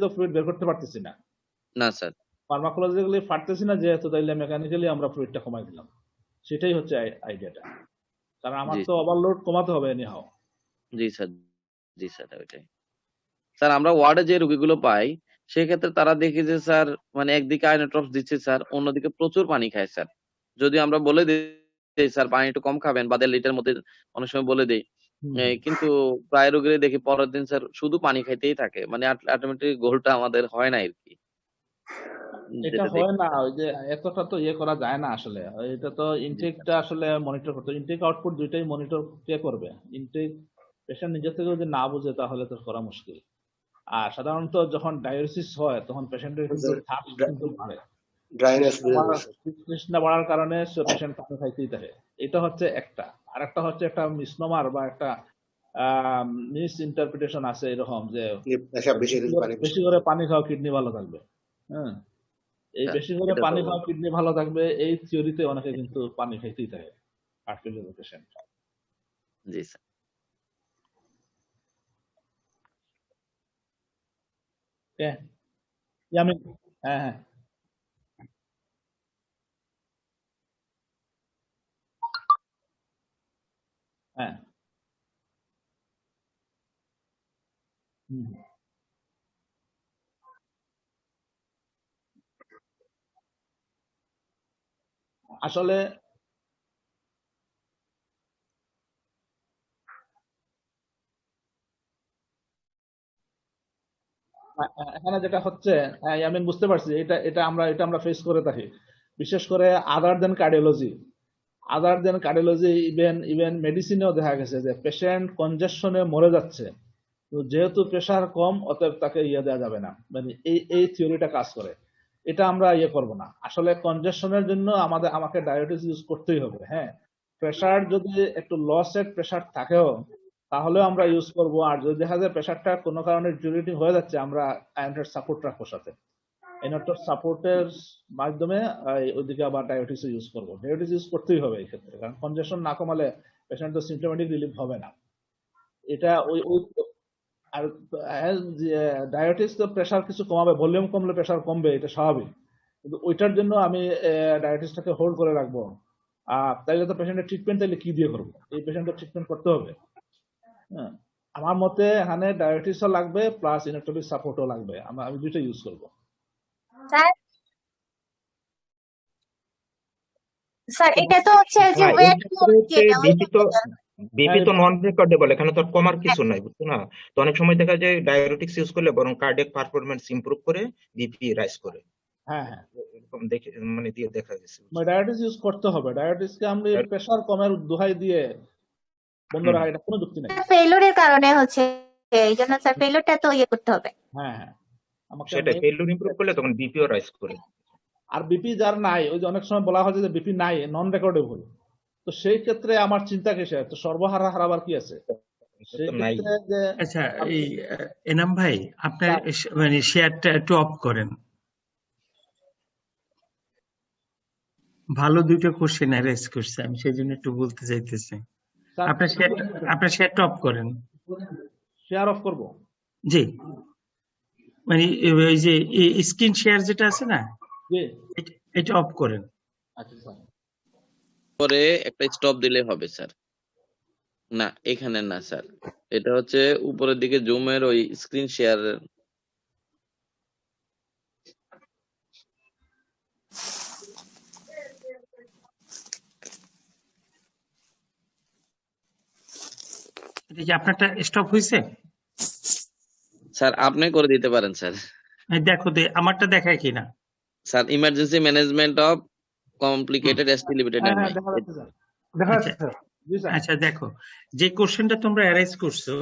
তো ফ্লুইড বের করতে পারতেছি না। না স্যার। ফার্মাকোলজিক্যালি পারতেছি না যেহেতু, তাইলে মেকানিক্যালি আমরা ফ্লুইডটা কমাই দিলাম। সেটাই হচ্ছে আইডিয়াটা। কারণ আমার জি তো ওভারলোড কমাতে হবে এনিহাও। জি স্যার। জি স্যার, ওইটাই। স্যার আমরা ওয়ার্ডে যে রোগীগুলো পাই, সেক্ষেত্রে তারা দেখি যে স্যার মানে একদিকে আইনোট্রপস দিচ্ছে স্যার, অন্যদিকে প্রচুর পানি খায় স্যার। যদি আমরা বলে দেই স্যার পানি একটু কম খাবেন বা 1.5 লিটার মধ্যে অনেক সময় বলে দেই। কিন্তু প্রায় রোগীরই দেখি পরের দিন স্যার শুধু পানি খাইতেই থাকে। মানে আল্টিমেটলি গোলটা আমাদের হয় না আরকি। এটা যেটা হয় দেখি না, স্যার। ওই যে এতটা তো ইয়ে করা যায় না আসলে। এটা তো জি স্যার। ইনটেকটা আসলে মনিটর করতে, ইনটেক আউটপুট দুইটাই মনিটর কে করবে? ইনটেক পেশেন্ট নিজে থেকে যদি না বুঝে তাহলে তো করা মুশকিল। আর সাধারণত যখন ডায়ালিসিস হয় তখন পেশেন্টের কিন্তু থার্স্ট কিন্তু বাড়ে। ড্রাইনেস বেড়ে যায় স্যার। তৃষ্ণা বাড়ার কারণে পেশেন্ট পানি খাইতেই থাকে। এটা হচ্ছে একটা। আর একটা হচ্ছে একটা মিসনোমার বা একটা মিস ইন্টারপ্রিটেশন আছে এরকম যে পেশাব বেশি হলে পানি বেশি বেশি করে পানি খাওয়া কিডনি ভালো থাকবে। হ্যাঁ, এই স্যার বেশি করে এটা তো পানি খাওয়া কিডনি ভালো থাকবে, এই থিওরিতে অনেকে কিন্তু পানি খাইতেই থাকে হার্ট ফেলিওর পেশেন্ট। জি স্যার। ওকে, আমি হ্যাঁ, হ্যাঁ, হ্যাঁ, হুম। আসলে এখানে যেটা হচ্ছে, আমি বুঝতে পারছি, এটা এটা আমরা ফেস করে থাকি, বিশেষ করে আদার দেন কার্ডিওলজি। আদার দেন কার্ডিওলজি, ইভেন মেডিসিনেও দেখা গেছে যে পেশেন্ট কনজেশনে মরে যাচ্ছে, তো যেহেতু প্রেশার কম অতএব তাকে দেওয়া যাবে না, মানে এই থিওরিটা কাজ করে। এটা আমরা করব না। আসলে কনজেশনের জন্য আমাকে ডায়াবেটিস ইউজ করতেই হবে। হ্যাঁ, প্রেশার যদি একটু ল সেট প্রেশার থাকেও তাহলেও আমরা ইউজ করব। আর যদি দেখা যায় প্রেশারটা কোনো কারণে ডিউরেটিং হয়ে যাচ্ছে, আমরা আয়োনেটেড সাপোর্ট রাখবো সাথে। আয়োনেটেড সাপোর্টের মাধ্যমে ওইদিকে আবার ডায়াবেটিস ইউজ করব। ডায়াবেটিস ইউজ করতেই হবে এই ক্ষেত্রে, কারণ কনজেশন না কমালে পেশেন্ট তো সিমটোমেটিক রিলিফ হবে না। এটা ওই আর ডায়াবেটিস তো প্রেশার কিছু কমাবে, ভলিউম কমলে প্রেশার কমবে, এটা স্বাভাবিক। কিন্তু ওইটার জন্য আমি ডায়াবেটিসটাকে হোল্ড করে রাখবো। তাইলে তো পেশেন্টের ট্রিটমেন্ট তাইলে কি দিয়ে করবো? এই পেশেন্টের ট্রিটমেন্ট করতে হবে। হ্যাঁ, আমার মতে এখানে ডায়াবেটিসও লাগবে প্লাস ইনোট্রপিক সাপোর্টও লাগবে। আমি দুইটা ইউজ করবো। স্যার স্যার এটা তো হচ্ছে যে হ্যাঁ, এই ওয়েট ক্ষেত্রে হচ্ছে বিপি তো হ্যাঁ, নন রেকর্ডেবল, এখানে তো আর কমার কিছু নাই, বুঝছো না? তো অনেক সময় দেখা যায় ডায়াবেটিক্স ইউজ করলে বরং কার্ডিয়াক পারফরমেন্স ইমপ্রুভ করে, বিপি রাইজ করে। হ্যাঁ, হ্যাঁ, এরকম দেখে মানে দিয়ে দেখা গেছে, বুঝছো? ডায়াবেটিস ইউজ করতে হবে। ডায়াবেটিসকে আমরা প্রেশার কমের দোহাই দিয়ে বন্ধ রাখা, এটা কোনো যুক্তি নাই। ফেইলুরের কারণে হচ্ছে, এই জন্য স্যার ফেইলুরটা তো করতে হবে। হ্যাঁ, হ্যাঁ, আমাকে সেটা ফেইলুর ইমপ্রুভ করলে তখন বিপিও রাইজ করে। আর বিপি যার নাই, ওই যে অনেক সময় বলা হয় যে বিপি নাই, নন রেকর্ডেবল, তো সেই ক্ষেত্রে আমার চিন্তা কিসের? তো সর্বহারা হারাবার কি আছে? সেই তো নাই। ক্ষেত্রে যে আচ্ছা, এই এনাম ভাই আপনার মানে শেয়ারটা একটু অফ করেন। ভালো দুটো কোশ্চেন অ্যারেজ করছে, আমি সেই জন্য একটু বলতে চাইতেছি। আপনার শেয়ারটা অফ করেন। শেয়ার অফ করব। জি, মানে ওই যে স্ক্রিন শেয়ার যেটা আছে না, জি, এটা অফ করেন। আচ্ছা স্যার। পরে একটা স্টপ দিলে হবে স্যার। না, এখানে না স্যার, এটা হচ্ছে উপরের দিকে জুমের ওই স্ক্রিন শেয়ার। এটা কি আপনারটা স্টপ হয়েছে? স্যার আপনি করে দিতে পারেন স্যার। দেখো আমারটা দেখায় কিনা। Sir emergency management of complicated ST limited হ্যাঁ, এর হ্যাঁ, নাই। দেখা যাচ্ছে স্যার। দেখা আচ্ছা যাচ্ছে স্যার। জি স্যার। আচ্ছা, দেখো যে কোশ্চেনটা তোমরা অ্যারাইজ করছো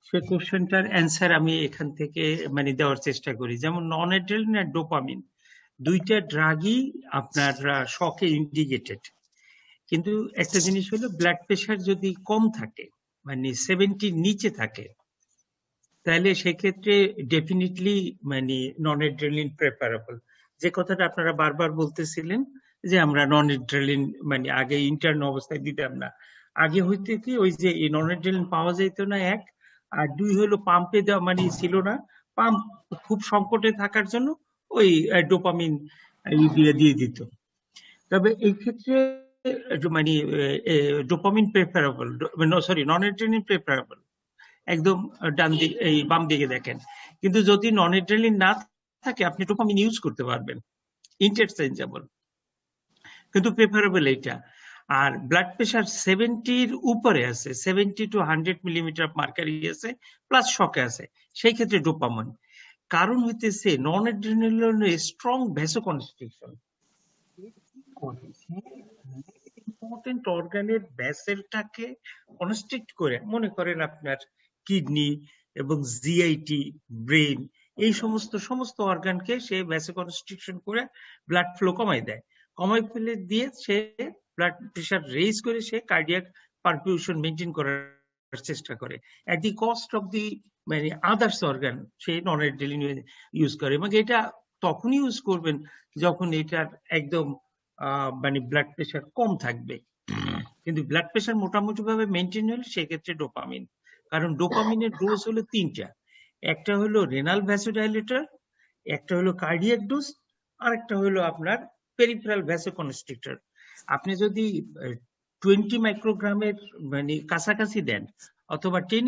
সেই কোশ্চেনটার অ্যান্সার আমি এখান থেকে মানে দেওয়ার চেষ্টা করি। যেমন নন অ্যাড্রেনালিন আর ডোপামিন দুইটা ড্রাগই আপনার শকে ইন্ডিকেটেড, কিন্তু একটা জিনিস হলো ব্লাড প্রেশার যদি কম থাকে, মানে 70 নিচে থাকে, তাহলে সেক্ষেত্রে ডেফিনেটলি মানে নন অ্যাড্রেনালিন প্রেফারেবল। যে কথাটা আপনারা বারবার বলতেছিলেন যে আমরা নন অ্যাড্রেনালিন মানে আগে ইন্টার্ন অবস্থায় দিতাম না, আগে হইতে কি ওই যে নন অ্যাড্রেনালিন পাওয়া যেত না, এক, আর দুই হলো পাম্পে দেওয়া মানে ছিল না, পাম্প খুব সংকটে থাকার জন্য ওই ডোপামিন দিয়ে দিত। তবে এই ক্ষেত্রে মানে ডোপামিন প্রেফারেবল, সরি নন অ্যাড্রেনালিন প্রেফারেবল, একদম ডান দিকে এই বাম দিকে দেখেন। কিন্তু যদি নন অ্যাড্রেনালিন না থাকে আপনি ডোপামিন ইউজ করতে পারবেন, ইন্টারচেঞ্জেবল, কিন্তু প্রেফারেবল এইটা। আর ব্লাড প্রেশার 70-র উপরে আছে, 70 to 100 মিলিমিটার মার্কারি আছে, প্লাস শকে আছে, সেই ক্ষেত্রে ডোপামিন। কারণ হইতেছে নন অ্যাড্রেনালিনের স্ট্রং ভ্যাসোকনস্ট্রিকশন, ইম্পর্টেন্ট অর্গানের ভ্যাসেলটাকে কনস্ট্রিক্ট করে, মনে করেন আপনার কিডনি এবং জিআইটি, ব্রেন, এই সমস্ত অর্গানকে সে ভ্যাসোকনস্ট্রিকশন করে ব্লাড ফ্লো কমাই দেয়, কমাই ফেলে দিয়ে সে ব্লাড প্রেশার রেজ করে সে কার্ডিয়াক পারফিউশন মেনটেন করার চেষ্টা করে, এট দি কস্ট অফ দি মানে আদার্স অর্গান সে নন অ্যাড্রেনালিন ইউজ করে। এবং এটা তখনই ইউজ করবেন যখন এটার একদম মানে ব্লাড প্রেশার কম থাকবে। কিন্তু ব্লাড প্রেশার মোটামুটি ভাবে মেনটেন হলে সেক্ষেত্রে ডোপামিন, কারণ ডোপামিনের ডোজ হলো তিনটা, একটা হলো রেনাল ভ্যাসোডাইলেটর, একটা হলো কার্ডিয়াক ডোজ, আর একটা হলো আপনার পেরিফেরাল ভ্যাসোকনস্ট্রিক্টর। আপনি যদি 20 মাইক্রোগ্রামের মানে কাছাকাছি দেন অথবা 10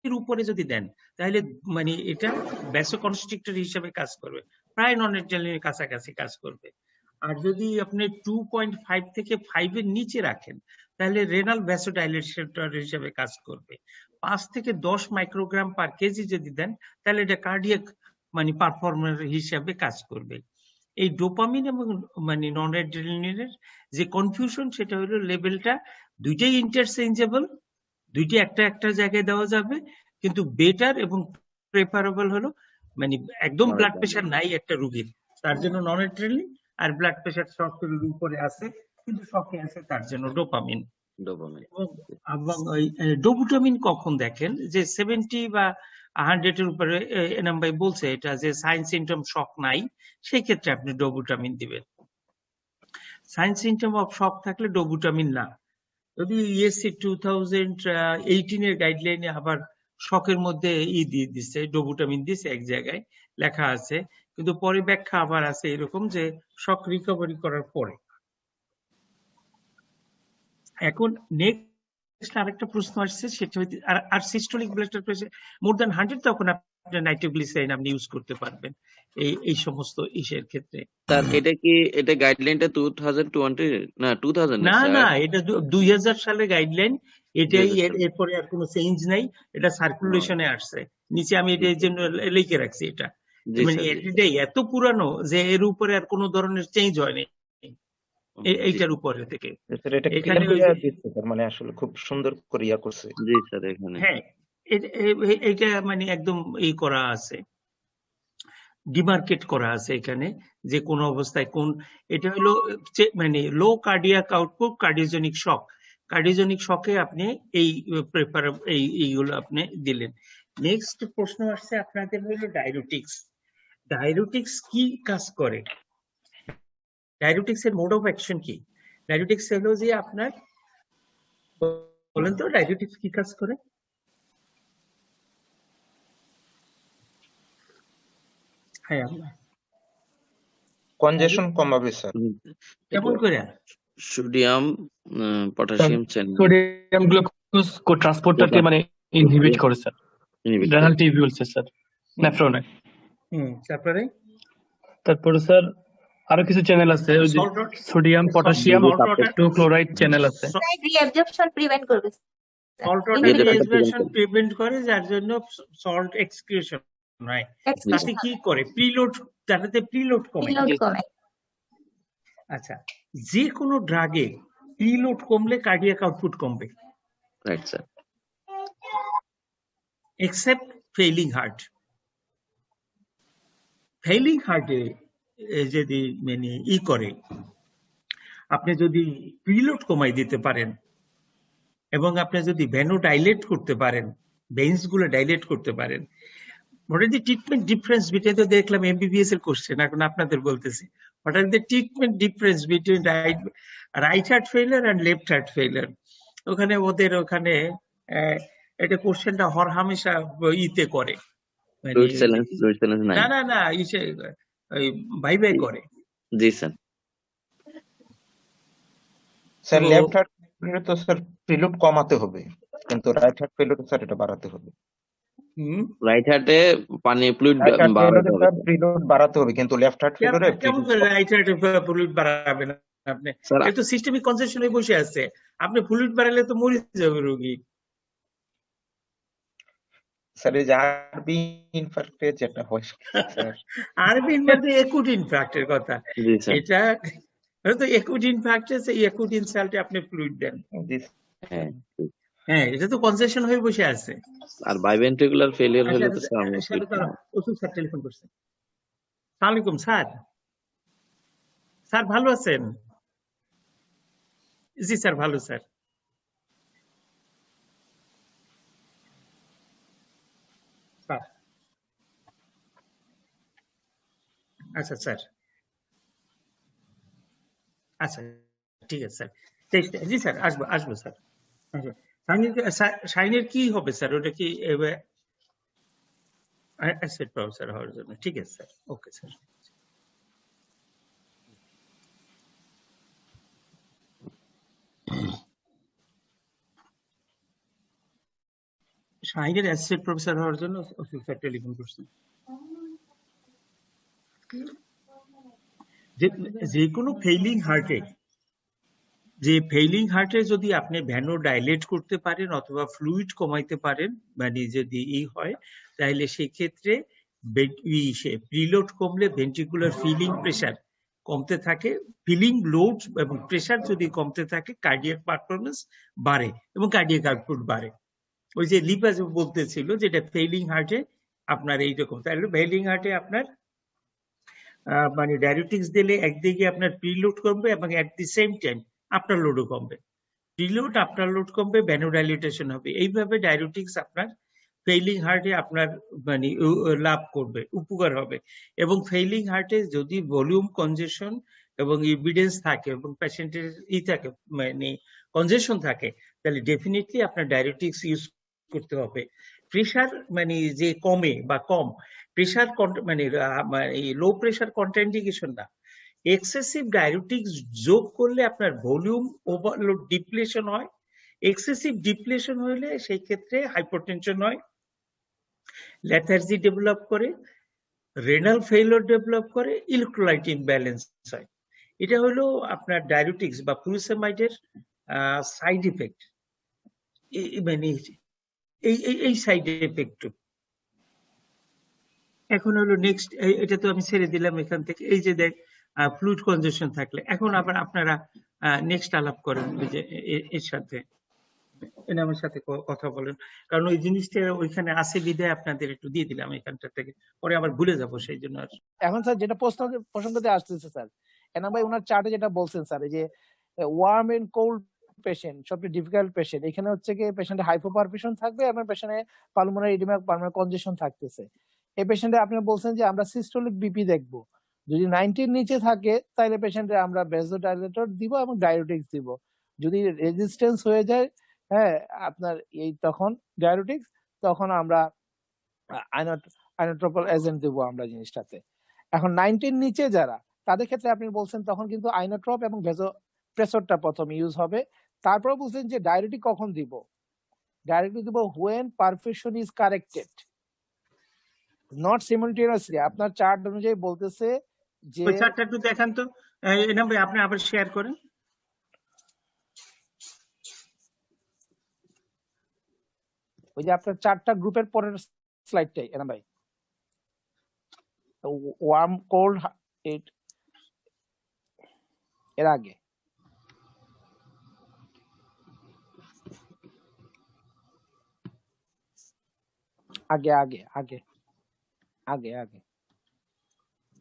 এর উপরে যদি দেন তাহলে মানে এটা ভ্যাসোকনস্ট্রিক্টর হিসেবে কাজ করবে, প্রায় নন অ্যাড্রেনালিনের কাছাকাছি কাজ করবে। আর যদি আপনি 2.5 থেকে 5 এর নিচে রাখেন তাহলে রেনাল ভ্যাসোডাইলেটর হিসেবে কাজ করবে। 5 থেকে 10 মাইক্রোগ্রাম পার কেজি যদি দেন তাহলে এটা কার্ডিয়াক মানে পারফরমার হিসেবে কাজ করবে। এই ডোপামিন এবং মানে নন অ্যাড্রিনালিনের যে কনফিউশন সেটা হলো লেভেলটা দুইটাই ইন্টারচেঞ্জেবল, দুইটি একটা একটা জায়গায় দেওয়া যাবে, কিন্তু বেটার এবং প্রেফারেবল হলো মানে একদম ব্লাড প্রেশার নাই একটা রোগীর, তার জন্য নন অ্যাড্রিনালিন, আর ব্লাড প্রেশার শখের উপরে আছে কিন্তু শখে আছে তার জন্য ডোপামিন। ডোপামিন। এবং ওই ডোবুটামিন কখন দেখেন যে 70 বা 100 এর উপরে এনাম ভাই বলছে এটা যে সাইন সিমটম শক নাই, সেই ক্ষেত্রে আপনি ডোবুটামিন দিবেন। সাইন সিমটম অফ শক থাকলে ডোবুটামিন না। যদি ইএসসি 2018 এর গাইডলাইনে আবার শকের মধ্যে দিয়ে দিচ্ছে, ডোবুটামিন দিচ্ছে এক জায়গায় লেখা আছে, কিন্তু পরে ব্যাখ্যা আবার আছে এরকম যে শক রিকভারি করার পরে। এখন নেক্সট আরেকটা প্রশ্ন আসছে, সেটা হচ্ছে আর systolic blood pressure more than 100 তখন আপনি নাইট্রোগ্লিসারিন আপনি ইউজ করতে পারবেন এই সমস্ত ইসের ক্ষেত্রে। স্যার এটা গাইডলাইনটা 2020 না 2000 না স্যার? না, এটা 2000 সালের গাইডলাইন, এটাই, এরপরে আর কোনো চেঞ্জ নাই, এটা সার্কুলেশনে আসছে নিচে, আমি এটার জন্য লিখে রাখছি এটা। জি মানে স্যার, এটাই এত পুরানো যে এর উপরে আর কোনো ধরনের চেঞ্জ হয়নি এইটার উপরে থেকে। স্যার এটা এখানে ক্লিয়ার করে দিচ্ছে স্যার, মানে আসলে খুব সুন্দর করে ইয়া করছে। জি স্যার এখানে। হ্যাঁ, এটা মানে একদম এই করা আছে, ডিমার্কেট করা আছে এখানে যে কোন অবস্থায় কোন, এটা হলো মানে low cardiac output cardiogenic shock, cardiogenic শকে আপনি এই প্রেপার এইগুলো আপনি দিলেন। নেক্সট প্রশ্ন আসছে আপনাদের হলো ডায়ুরেটিক্স। ডায়ুরেটিক্স কি কাজ করে? ডায়ুরেটিক্স এর মোড অফ অ্যাকশন কি? ডায়ুরেটিক্স হলো যে আপনার, বলেন তো ডায়ুরেটিক্স কি কাজ করে? হ্যাঁ, আল্লাহ, কনজেশন কমাবে স্যার। কেমন করে? Sodium potassium channel sodium glucose কো ট্রান্সপোর্টারকে মানে ইনহিবিট করে স্যার, রেনাল টিবিউলস স্যার, নেফ্রনে। তারপরে স্যার আরো কিছু চ্যানেল আছে, ওই যে sodium potassium two chloride channel আছে। রিঅ্যাবজর্পশন প্রিভেন্ট করবে। সল্ট ওয়াটার রিঅ্যাবজর্পশন প্রিভেন্ট করে, যার জন্য সল্ট এক্সক্রিশন হয়। তাতে কি করে? প্রিলোড, তাতে প্রিলোড কমে। আচ্ছা, যে কোনো ড্রাগে প্রিলোড কমলে কার্ডিয়াক আউটপুট কমবে, right sir, except failing heart. Failing হার্টে যদি মানে করে, আপনি যদি প্রিলোড কমাই দিতে পারেন এবং আপনি যদি ভেনো ডাইলেট করতে পারেন, ভেইনস গুলো ডাইলেট করতে পারেন, what is the treatment difference between, তো দেখলাম এমবিবিএস এর কোশ্চেন, এখন আপনাদের বলতেছি, what are the treatment difference between right heart failure and left heart failure? ওখানে ওদের ওখানে এটা কোশ্চেনটা হর হামেশা ইতে করে, না না না ইসে ভাই ভাই করে। জি স্যার। স্যার লেফট হার্ট ফেলিওরে তো স্যার প্রিলোড কমাতে হবে, কিন্তু রাইট হার্ট ফেলিওরে স্যার এটা বাড়াতে হবে। রাইট হার্টে পানি ফ্লুইড প্রিলোড বাড়াতে হবে, কিন্তু লেফট হার্ট ফেলিওরে কেমন করে রাইট হার্টে ফ্লুইড বাড়াবেন আপনি? এটা তো সিস্টেমিক কনজেশনে বসে আছে, আপনি ফ্লুইড বাড়ালে তো মরে যাবে রোগী। স্যার এই যে আরবি ইনফার্ক্টে যেটা হয় স্যার, আরবি মানে একুট ইনফার্ক্টের কথা, এটা তো একুট ইনফার্ক্টে, সেই একুট ইনসাল্টে আপনি ফ্লুইড দেন। হ্যাঁ, এটা তো কনজেশন হয়ে বসে আছে। আর বাইভেন্ট্রিকুলার ফেলিয়ার হলে তো স্যার ওষুধ স্যার টেলিফোন করছে। আসসালামু আলাইকুম স্যার, স্যার ভালো আছেন? জি স্যার ভালো স্যার। স্যার আচ্ছা স্যার, আচ্ছা ঠিক আছে স্যার, জি স্যার আসবো আসবো স্যার। শাইনের কি হবে স্যার? ওটা কি অ্যাসেট প্রফেসর হওয়ার জন্য? ঠিক আছে স্যার, ওকে স্যার। শাহিনের অ্যাসোসিয়েট প্রফেসর হওয়ার জন্য স্যার টেলিফোন করছেন। যে কোনো ফেইলিং হার্টে, যে ফেইলিং হার্টে যদি আপনি ভ্যানো ডাইলেট করতে পারেন অথবা ফ্লুইড কমাইতে পারেন, মানে যদি হয়, তাহলে সেক্ষেত্রে প্রিলোড কমলে ভেন্ট্রিকুলার ফিলিং প্রেসার কমতে থাকে, ফিলিং লোড এবং প্রেশার যদি কমতে থাকে, কার্ডিয়াক পারফরমেন্স বাড়ে এবং কার্ডিয়াক আউটপুট বাড়ে। ওই যে লিপাজ বলতেছিল যেটা ফেইলিং হার্টে আপনার এইরকম, তাহলে ফেইলিং হার্টে আপনার মানে ডায়াবেটিক্স দিলে একদিকে আপনার প্রিলোড কমবে এবং এট দি সেম টাইম আফটার লোডও কমবে। প্রিলোড আফটার লোড কমবে, ভ্যানোডাইলিটেশন হবে। এইভাবে ডায়াবেটিক্স আপনার ফেইলিং হার্টে আপনার মানে লাভ করবে, উপকার হবে। এবং ফেইলিং হার্টে যদি ভলিউম কনজেশন এবং এভিডেন্স থাকে এবং পেশেন্টের থাকে মানে কনজেশন থাকে, তাহলে ডেফিনেটলি আপনার ডায়াবেটিক্স ইউজ করতে হবে। প্রেশার মানে যে কমে বা কম প্রেশার মানে লো প্রেশার কন্ট্রাইন্ডিকেশন না, এক্সেসিভ ডায়াবেটিক্স যোগ করলে আপনার ভলিউম ওভারলোড ডিপ্লেশন হয়। এক্সেসিভ ডিপ্লেশন হলে সেই ক্ষেত্রে হাইপারটেনশন হয়, লেথার্জি ডেভেলপ করে, রেনাল ফেইলিওর ডেভেলপ করে, ইলেকট্রোলাইট ইমব্যালেন্স হয়। এটা হলো আপনার ডায়াবেটিক্স বা ফুরোসেমাইডের সাইড ইফেক্ট, মানে এই সাইড এফেক্ট। এখন হলো নেক্সট, এটা তো আমি ছেড়ে দিলাম এখান থেকে। এই যে দেখ ফ্লুইড কনজেশন থাকলে, এখন আবার আপনারা নেক্সট আলাপ করেন ওই যে এর সাথে, এনে আমার সাথে কথা বলেন, কারণ ওই জিনিসটা ওইখানে আছে বিধায় আপনাদের একটু দিয়ে দিলাম এখানটা থেকে, পরে আবার ভুলে যাবো সেই জন্য। আর এখন স্যার যেটা প্রসঙ্গতে আসতেছে স্যার, এনাম ভাই ওনার চার্টে যেটা বলছেন স্যার, এই যে ওয়ার্ম এন্ড কোল্ড পেশেন্ট, সবচেয়ে ডিফিকাল্ট পেশেন্ট, এখানে হচ্ছে কি পেশেন্টে হাইপোপারফিউশন থাকবে এবং পেশেন্টে পালমোনারি এডিমা পালমোনারি কনজেশন থাকতেছে। এই পেশেন্টে আপনি বলছেন যে আমরা সিস্টোলিক বিপি দেখবো, যদি 90 নিচে থাকে তাহলে পেশেন্টে আমরা বেজোডাইলেটর দিব এবং ডায়োটিক্স দিব। যদি রেজিস্ট্যান্স হয়ে যায়, হ্যাঁ আপনার এই তখন ডায়োটিক্স, তখন আমরা আইনোট্রোপাল এজেন্ট দেবো আমরা জিনিসটাতে। এখন 90 নিচে যারা, তাদের ক্ষেত্রে আপনি বলছেন তখন কিন্তু আইনোট্রপ এবং ভেজোপ্রেসরটা প্রথম ইউজ হবে। তারপর বলছেন যে ডায়োটিক কখন দিব, ডায়োটিক দিব when perfusion is corrected, not simultaneously। আপনার চার্ট অনুযায়ী বলতেছে যে, ওই চার্টটা একটু দেখান তো এনাম ভাই, আপনি আবার শেয়ার করেন। ওই যে আপনার চারটা গ্রুপের পরের স্লাইডটাই এনাম ভাই, ওয়ার্ম কোল্ড এর আগে আগে আগে আগে আগে আগে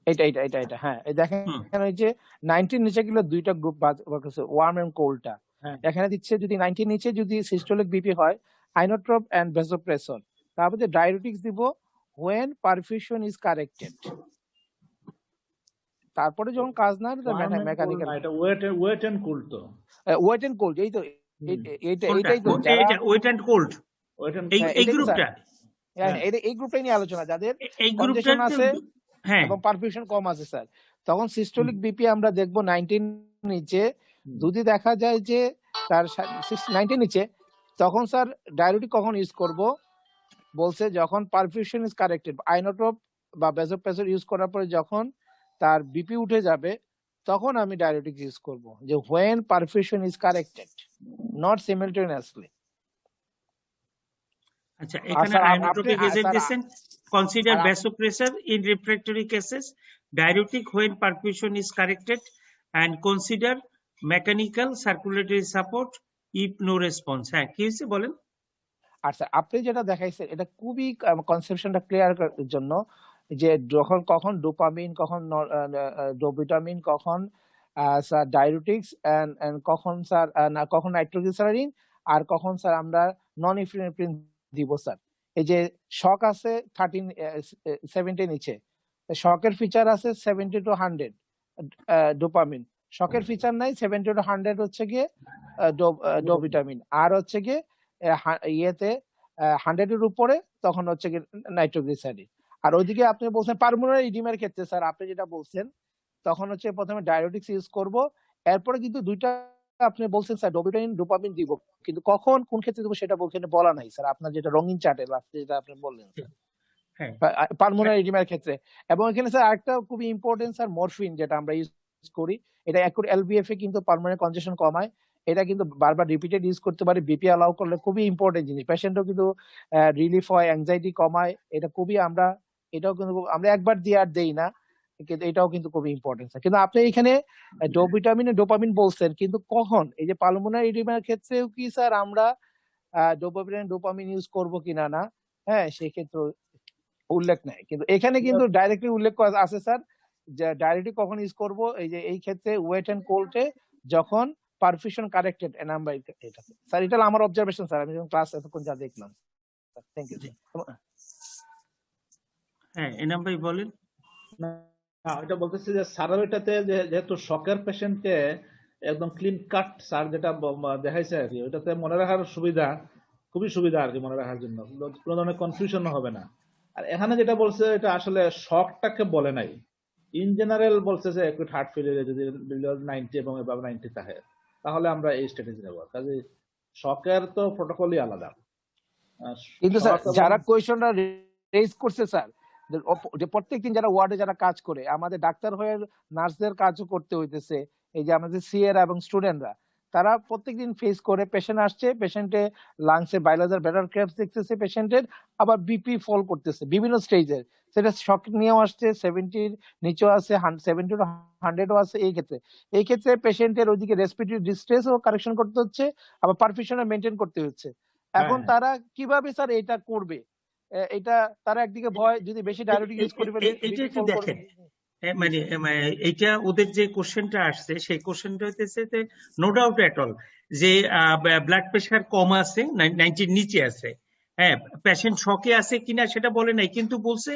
এটা হ্যাঁ, এই দেখেন ওই যে 90 নিচে গেলে দুইটা গ্রুপ ওয়ার্ম এন্ড কোল্ডটা এখানে দিচ্ছে। যদি 90 নিচে যদি সিস্টোলিক বিপি হয়, আইনোট্রপ এন্ড ভেজোপ্রেসর। তারপর যে ডায়োটিক্স দিব when perfusion is corrected। তারপরে যখন কাজ না মেকানিক্যাল, এটা ওয়েট এন্ড কোল্ড, তো ওয়েট এন্ড কোল্ড, এই তো এইটাই তো ওয়েট এন্ড কোল্ড, এই গ্রুপটা, এই গ্রুপটাই নিয়ে আলোচনা, যাদের কনজেশন আছে এবং পারফিউশন কম আছে স্যার। তখন সিস্টোলিক বিপি আমরা দেখবো 90 নিচে, যদি দেখা যায় যে তার 90 নিচে, তখন স্যার ডায়োটিক কখন ইউজ করব বলছে যখন পারফিউশন ইজ কারেক্টেড, আইনোট্রপ বা ভেজোপ্রেসর ইউজ করার পরে যখন তার বিপি উঠে যাবে, তখন আমি ডায়োটিক ইউজ করব, যে when perfusion is corrected, not simultaneously। আচ্ছা, এখানে আইনোট্রপিক এজেন্ট দিয়েছেন, consider vasopressor in refractory cases, diuretic when perfusion is corrected, and consider mechanical circulatory support if no response। হ্যাঁ, কি হয়েছে বলেন। আচ্ছা, আপনি যেটা দেখাইছেন এটা খুবই কনসেপশনটা ক্লিয়ার করার জন্য, যে যখন কখন ডোপামিন, কখন ডোভিটামিন, কখন স্যার ডায়োটিক্স, এন্ড কখন স্যার কখন নাইট্রোগ্লিসারিন, আর কখন স্যার আমরা নন ইফিনেফ্রিন দিব স্যার। এই যে শক আছে 70 নিচে, শকের ফিচার আছে 70 to 100 ডোপামিন, শকের ফিচার নাই 70 to 100 হচ্ছে গিয়ে ডোভিটামিন, আর হচ্ছে গিয়ে ইয়েতে 100 এর উপরে তখন হচ্ছে গিয়ে নাইট্রোগ্লিসারিন। আর ওইদিকে আপনি বলছেন পালমোনারি ইডিমার ক্ষেত্রে স্যার আপনি যেটা বলছেন, তখন হচ্ছে প্রথমে ডায়োটিক্স ইউজ করব, এরপরে কিন্তু দুইটা আপনি বলছেন স্যার ডোভিটামিন ডোপামিন দিব, কিন্তু কখন কোন ক্ষেত্রে দেবো সেটা বলছেন বলা নাই স্যার, আপনার যেটা রঙিন চার্টে লাস্টে যেটা আপনি বললেন পালমোনারি এডিমার ক্ষেত্রে। এবং এখানে স্যার আরেকটা খুবই ইম্পর্টেন্ট স্যার, মরফিন যেটা আমরা ইউজ করি, এটা অ্যাকুট এলবিএফ এ কিন্তু পালমোনারি কনজেশন কমায়, এটা কিন্তু বারবার রিপিটেড ইউজ করতে পারি, বিপি অ্যালাউ করলে খুবই ইম্পর্টেন্ট জিনিস, পেশেন্টও কিন্তু রিলিফ হয়, অ্যাংজাইটি কমায়, এটা খুবই আমরা এটাও কিন্তু আমরা একবার দিয়ে আর দেই না, কিন্তু এটাও কিন্তু খুবই ইম্পর্টেন্ট স্যার। কিন্তু আপনি এখানে ডোভিটামিন ও ডোপামিন বলছেন, কিন্তু কখন এই যে পালমোনারি এডিমার ক্ষেত্রেও কি স্যার আমরা ডোপামিন ডোপামিন ইউজ করব কিনা না, হ্যাঁ সেক্ষেত্রে উল্লেখ নাই, কিন্তু এখানে কিন্তু ডাইরেক্টলি উল্লেখ করা আছে স্যার যে ডাইরেক্টলি কখন ইউজ করব, এই যে এই ক্ষেত্রে ওয়েট এন্ড কোল্ডে যখন পারফিউশন কারেক্টেড এনাম বাই এটা স্যার, এটা হলো আমার অবজারভেশন স্যার, আমি যখন ক্লাস এতক্ষণ যা দেখলাম। Thank you. হ্যাঁ এনাম ভাই বলেন। না, এটা বলতেছি যে সার্ভেটাতে যেহেতু শকের পেশেন্টকে একদম ক্লিন কাট স্যার যেটা দেখাইছে আর কি, ওটাতে মনে রাখার সুবিধা, খুবই সুবিধা আর কি মনে রাখার জন্য, কোনো ধরনের কনফিউশন হবে না। আর এখানে যেটা বলছে এটা আসলে শকটাকে বলে নাই, ইন জেনারেল বলছে যে অ্যাকুট হার্ট ফেলিয়ারে যদি 90 এবং এভাবে 90 থাকে তাহলে আমরা এই স্ট্র্যাটেজি নেব। কাজে শকের তো প্রোটোকলই আলাদা। কিন্তু স্যার যারা কোয়েশনটা রেজ করছে স্যার, যে প্রত্যেকদিন যারা ওয়ার্ডে যারা কাজ করে, আমাদের ডাক্তার হয়ে নার্সদের কাজও করতে হইতেছে, এই যে আমাদের সিএরা এবং স্টুডেন্টরা, তারা প্রত্যেকদিন ফেস করে, পেশেন্ট আসছে, পেশেন্টে লাংসে বায়োলজার বেটার ক্রেপস দেখতেছে, পেশেন্টের আবার বিপি ফল করতেছে বিভিন্ন স্টেজের, সেটা শক নিয়েও আসছে, 70 নিচেও আছে, 70 to 100ও আছে। এই ক্ষেত্রে পেশেন্টের ওইদিকে রেসপিরেটরি ডিস্ট্রেসও কারেকশন করতে হচ্ছে, আবার পারফিউশনও মেনটেন করতে হচ্ছে। এখন তারা কিভাবে স্যার এটা করবে? এটা তারা একদিকে ভয়, যদি বেশি ডায়োটিক ইউজ করে ফেলে এটা একটু দেখেন, মানে এইটা ওদের যে কোশ্চেনটা আসছে সেই কোশ্চেনটা হইতেছে যে নো ডাউট এট অল যে ব্লাড প্রেশার কম আছে, 90 নিচে আছে, হ্যাঁ পেশেন্ট শকে আছে কিনা সেটা বলে নাই, কিন্তু বলছে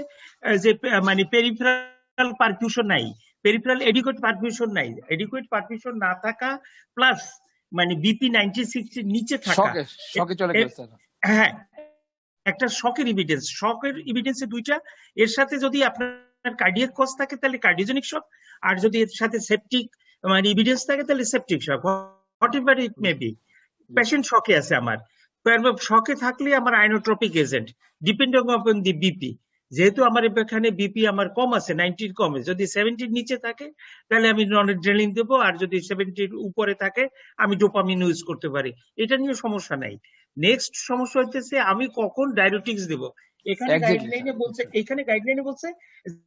যে মানে পেরিফেরাল পারফিউশন নাই, পেরিফেরাল এডিকুয়েট পারফিউশন নাই, এডিকুয়েট পারফিউশন না থাকা প্লাস মানে বিপি 90-60 নিচে থাকা, শকে চলে গেছে। হ্যাঁ একটা শকের ইভিডেন্স দুইটা, এর সাথে যদি আপনার কার্ডিয়াক কজ থাকে তাহলে কার্ডিওজেনিক শক, আর যদি এর সাথে সেপটিক মানে ইভিডেন্স থাকে তাহলে septic shock, whatever it may be. Patient শকে আছে আমার, শকে থাকলে আমার inotropic agent depending on the BP, যেহেতু আমার এখানে বিপি আমার কম আছে, 90 কমে, যদি 70 নিচে থাকে তাহলে আমি ননএড্রেনালিন দেবো, আর যদি 70 উপরে থাকে আমি ডোপামিন ইউজ করতে পারি, এটা নিয়ে সমস্যা নাই। নেক্সট সমস্যা হইতেছে আমি কখন ডায়োটিক্স দেব। এখানে গাইডলাইনে বলছে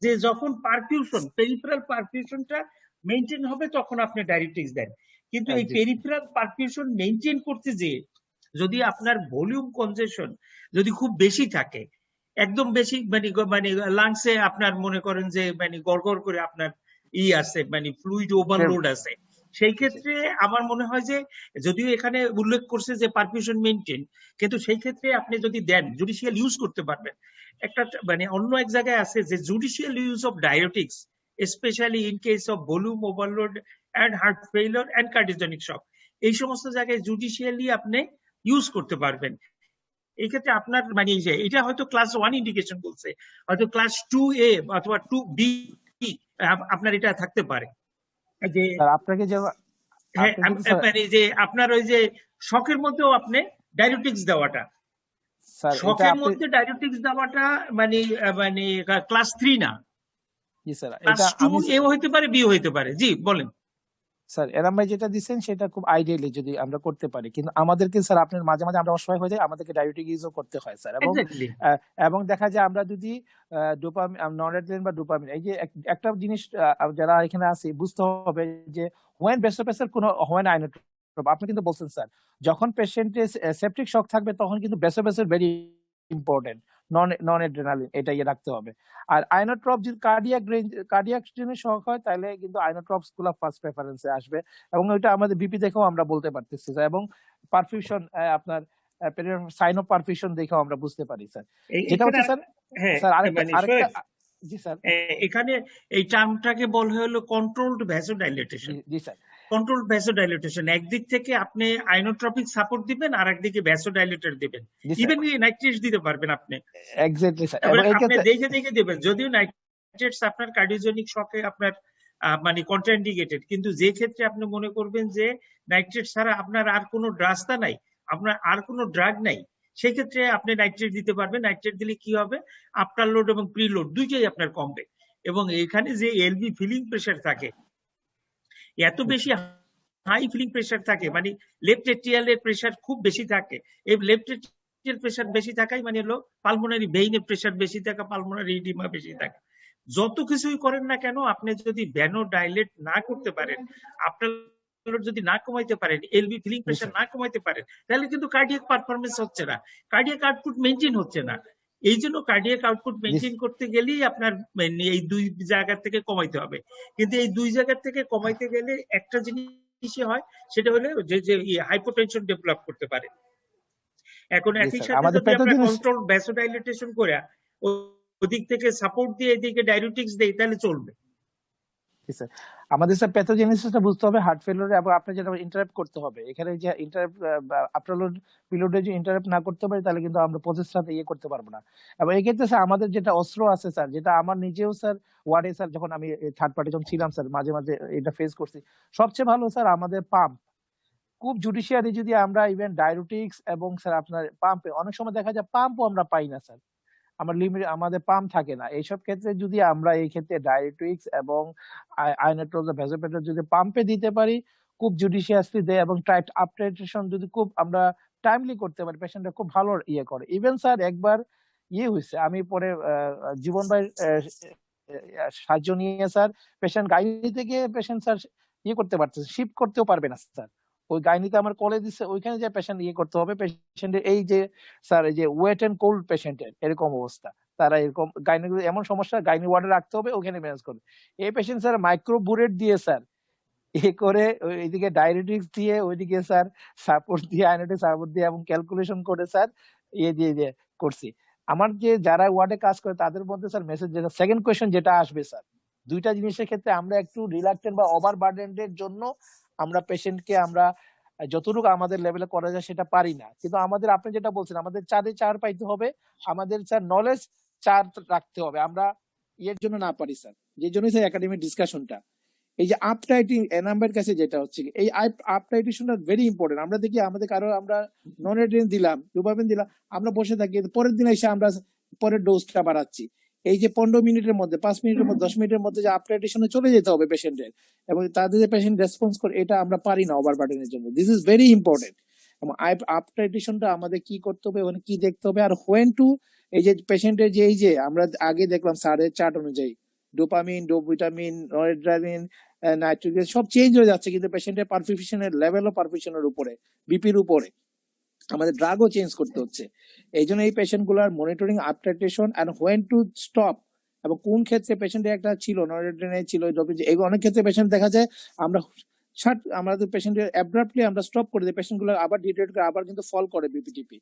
যে যখন পারফিউশন পেরিফেরাল পারফিউশনটা মেইনটেইন হবে তখন আপনি ডায়োটিক্স দেন, কিন্তু এই পেরিফেরাল পারফিউশন মেইনটেইন করতে যে যদি আপনার ভলিউম কনজেশন যদি খুব বেশি থাকে, একদম বেশি মানে লাংসে আপনার মনে করেন যে মানে গড়গড় করে আপনার আছে মানে ফ্লুইড ওভারলোড আছে, সেই ক্ষেত্রে আমার মনে হয় যে যদিও এখানে উল্লেখ করছে যে পারফিউশন মেইনটেইন, কিন্তু সেই ক্ষেত্রে আপনি যদি দেন জুডিশিয়াল ইউজ করতে পারবেন। একটা মানে অন্য এক জায়গায় আছে যে judicial use of diuretics specially in case of volume overload and heart failure and cardiogenic shock, এই সমস্ত জায়গায় জুডিশিয়ালি আপনি ইউজ করতে পারবেন। এই ক্ষেত্রে আপনার মানে এটা হয়তো ক্লাস 1 ইন্ডিকেশন বলছে, হয়তো ক্লাস 2A অথবা 2B আপনার এটা থাকতে পারে যে আপনাকে যে মানে যে আপনার ওই যে শকের মধ্যেও আপনি ডায়োটিক্স দেওয়াটা, শকের মধ্যে ডায়োটিক্স দেওয়াটা মানে মানে ক্লাস 3 না, ক্লাস 2A হইতে পারে, B হইতে পারে। জি বলেন স্যার। এরাম ভাই যেটা দিচ্ছেন সেটা খুব আইডিয়ালি যদি আমরা করতে পারি, কিন্তু আমাদেরকে স্যার আপনার মাঝে মাঝে আমরা অসহায় হয়ে যাই, আমাদেরকে ডায়োটিক ইউজও করতে হয় স্যার, এবং দেখা যায় আমরা যদি ডোপামিন নরএড্রেনালিন বা ডোপামিন, এই যে একটা জিনিস যারা এখানে আছে বুঝতে হবে যে হোয়েন বেসোপেসের কোনো হোয়েন আইনোট্রপ, আপনি কিন্তু বলছেন স্যার যখন পেশেন্টের সেপটিক শক থাকবে তখন কিন্তু বেসোপেসের ভেরি ইম্পর্টেন্ট, নন এড্রেনালিন এটা রাখতে হবে। আর আইনোট্রপ যদি কার্ডিয়াক জন্য শক হয় তাহলে কিন্তু আইনোট্রপস গুলো ফার্স্ট প্রেফারেন্সে আসবে, এবং ওইটা আমাদের বিপি দেখেও আমরা বলতে পারতেছি স্যার, এবং পারফিউশন আপনার সাইন অফ পারফিউশন দেখেও আমরা বুঝতে পারি স্যার। যেটা হচ্ছে স্যার আরেকটা জি স্যার, এখানে এই টার্মটাকে বলা হলো কন্ট্রোলড ভ্যাসোডাইলেটেশন। জি স্যার, কন্ট্রোলড ভ্যাসোডাইলেটেশন, একদিক থেকে আপনি আইনোট্রপিক সাপোর্ট দিবেন আর একদিকে ভ্যাসোডাইলেটর দিবেন, ইভেন নাইট্রেটস দিতে পারবেন আপনি, এক্স্যাক্টলি স্যার, আপনি দেখে দিবেন, যদিও নাইট্রেটস আপনার কার্ডিওজেনিক শকে আপনার মানে কন্ট্রাইন্ডিকেটেড, কিন্তু যে ক্ষেত্রে আপনি মনে করবেন যে নাইট্রেট ছাড়া আপনার আর কোনো রাস্তা নাই, আপনার আর কোনো ড্রাগ নাই, সেই ক্ষেত্রে আপনি নাইট্রেট দিতে পারবেন। নাইট্রেট দিলে কি হবে, আফটার লোড এবং প্রিলোড দুইটাই আপনার কমবে, এবং এখানে যে এলভি ফিলিং প্রেসার থাকে, এত বেশি হাই ফিলিং প্রেসার থাকে, মানে লেফট এট্রিয়ালের প্রেসার খুব বেশি থাকে, এই লেফট এট্রিয়াল প্রেসার বেশি থাকাই মানে হলো পালমোনারি ভেইনের প্রেসার বেশি থাকা, পালমোনারি এডিমা বেশি থাকে। যত কিছুই করেন না কেন, আপনি যদি ভ্যানো ডাইলেট না করতে পারেন, আপনার যদি না কমাইতে পারেন, এলবি ফিলিং প্রেশার না কমাইতে পারেন, তাহলে কিন্তু কার্ডিয়াক পারফরমেন্স হচ্ছে না, কার্ডিয়াক আউটপুট মেনটেন হচ্ছে না। এই জন্য কার্ডিয়াক আউটপুট মেনটেন করতে গেলেই আপনার এই দুই জায়গা থেকে কমাইতে হবে। কিন্তু এই দুই জায়গা থেকে কমাইতে গেলে একটা জিনিসই হয়, সেটা হলো যে হাইপোটেনশন ডেভেলপ করতে পারে। এখন একই সাথে আমাদের যদি আমরা প্যাথোজেনিস কন্ট্রোল ভ্যাসোডাইলেটেশন করে ওদিক থেকে সাপোর্ট দিয়ে এদিকে ডায়ুরেটিক্স দেই, তাহলে চলবে। আমাদের স্যার প্যাথোজেনেসিসটা বুঝতে হবে হার্ট ফেলিওরে, এবং আপনি যেটা ইন্টারাপ্ট করতে হবে এখানে, যে ইন্টারাপ্ট আফটার পিরিয়ডে যে ইন্টারাপ্ট না করতে পারি তাহলে কিন্তু আমরা প্রসেসটা ইয়ে করতে পারবো না। এবং এই ক্ষেত্রে স্যার আমাদের যেটা অস্ত্র আছে স্যার, যেটা আমার নিজেও স্যার ওয়ার্ডে স্যার যখন আমি থার্ড পার্টি যখন ছিলাম স্যার, মাঝে মাঝে এটা ফেস করছি, সবচেয়ে ভালো স্যার আমাদের পাম্প। খুব জুডিশিয়ারি যদি আমরা ইভেন ডায়ুরেটিক্স এবং স্যার আপনার পাম্পে অনেক সময় দেখা যায় পাম্পও আমরা পাই না স্যার, আমার লিমিট আমাদের পাম্প থাকে না। এইসব ক্ষেত্রে যদি আমরা এই ক্ষেত্রে ডায়ুরেটিক্স এবং আয়োনেট্রোজ ভ্যাসোপ্রেসর যদি পাম্পে দিতে পারি, খুব জুডিশিয়াসলি দেয় এবং টাইট আপটাইটেশন যদি খুব আমরা টাইমলি করতে পারি, পেশেন্টটা খুব ভালো ইয়ে করে। ইভেন স্যার একবার ইয়ে হয়েছে, আমি পরে জীবন ভাই সাহায্য নিয়ে স্যার পেশেন্ট গাইনি থেকে পেশেন্ট স্যার ইয়ে করতে পারতেছে, শিফট করতেও পারবে না স্যার, ওই গাইনিতে আমার কলে দিচ্ছে, ওইখানে যে পেশেন্ট ইয়ে করতে হবে, পেশেন্টের এই যে স্যার এই যে ওয়েট এন্ড কোল্ড পেশেন্টের এরকম অবস্থা, তারা এরকম গাইনি এমন সমস্যা গাইনি ওয়ার্ডে রাখতে হবে, ওখানে ম্যানেজ করবে। এই পেশেন্ট স্যার মাইক্রোবুরেট দিয়ে স্যার এ করে এইদিকে ডায়ুরেটিক্স দিয়ে, ওইদিকে স্যার সাপোর্ট দিয়ে, আয়োনেটিক সাপোর্ট দিয়ে এবং ক্যালকুলেশন করে স্যার ইয়ে দিয়ে করছি। আমার যে যারা ওয়ার্ডে কাজ করে তাদের মধ্যে স্যার মেসেজ যেটা সেকেন্ড কোয়েশ্চেন যেটা আসবে স্যার, দুইটা জিনিসের ক্ষেত্রে আমরা একটু রিলাক্টেন্ট বা ওভার বার্ডেন্ডের জন্য আমরা পেশেন্টকে আমরা যতটুকু আমাদের লেভেলে করা যায় সেটা পারি না। কিন্তু আমাদের আপনি যেটা বলছেন আমাদের 4-এ-4 পাইতে হবে, আমাদের স্যার নলেজ 4 রাখতে হবে। আমরা এর জন্য না পারি স্যার, যে জন্য স্যার একাডেমিক ডিসকাশনটা এই যে আপটাইটিং এনাম্বের কাছে যেটা হচ্ছে এই আপটাইটেশনটা ভেরি ইম্পর্টেন্ট। আমরা দেখি আমাদের কারো আমরা নন এড্রিন দিলাম, ডোপামিন দিলাম, আমরা বসে থাকি, পরের দিন এসে আমরা পরের ডোজটা বাড়াচ্ছি। এই যে 15 মিনিটের মধ্যে 5 মিনিটের মধ্যে 10 মিনিটের মধ্যে যে আপটাইটেশনে চলে যেতে হবে পেশেন্টের, এবং তাদের যে পেশেন্ট রেসপন্স করে, এটা আমরা পারি না ওভার বার্ডেনের জন্য। This is very important. এবং আপটাইটেশনটা আমাদের কি করতে হবে, মানে কি দেখতে হবে, আর হোয়েন টু এই যে পেশেন্টের যে এই যে আমরা আগে দেখলাম স্যারের চার্ট অনুযায়ী ডোপামিন, ডোভিটামিন, নরএড্রেনালিন, নাইট্রিক সব চেঞ্জ হয়ে যাচ্ছে, কিন্তু পেশেন্টের পারফিউশনের লেভেল ও পারফিউশনের উপরে, বিপির উপরে আমাদের ড্রাগও চেঞ্জ করতে হচ্ছে। এই জন্য এই পেশেন্ট গুলার monitoring, uptitration and when to stop, এবং কোন ক্ষেত্রে পেশেন্টের একটা ছিল নরএড্রেনালিন ছিল, এগুলো অনেক ক্ষেত্রে পেশেন্ট দেখা যায় আমরা আমাদের পেশেন্টের অ্যাব্রাপ্টলি আমরা স্টপ করে দিই, পেশেন্ট গুলো আবার ডিটেক্ট করে আবার কিন্তু ফল করে বিপিটিপি।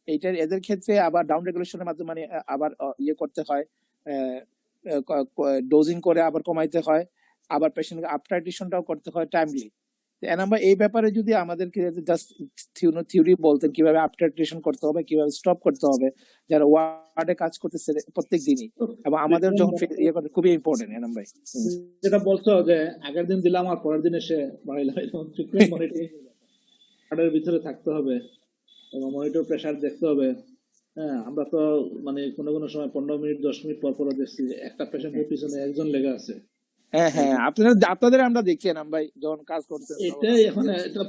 এইটার এদের ক্ষেত্রে আবার ডাউন রেগুলেশনের মাধ্যমে মানে আবার ইয়ে করতে হয়, ডোজিং করে আবার কমাইতে হয়, আবার পেশেন্টকে আপটাইটেশনটাও করতে হয় টাইমলি। এনাম্বার এই ব্যাপারে যদি আমাদেরকে জাস্ট থিওরি বলতেন কিভাবে আপটাইটেশন করতে হবে, কিভাবে স্টপ করতে হবে, যারা ওয়ার্ডে কাজ করতেছে প্রত্যেক দিনই, এবং আমাদের যখন ইয়ে করতে খুবই ইম্পর্টেন্ট। এনাম্বার যেটা বলছো যে আগের দিন দিলাম আর পরের দিন এসে বাড়াইলাম, ওয়ার্ডের ভিতরে থাকতে হবে এবং মনিটর প্রেসার দেখতে হবে। হ্যাঁ, আমরা তো মানে কোনো সময় 15 মিনিট 10 মিনিট পর পর দেখছি একটা পেশেন্টের পিছনে একজন লেগে আছে। হ্যাঁ আপনাদের আমরা দেখছি না ভাই যখন কাজ করছেন, এটাই এখন এটা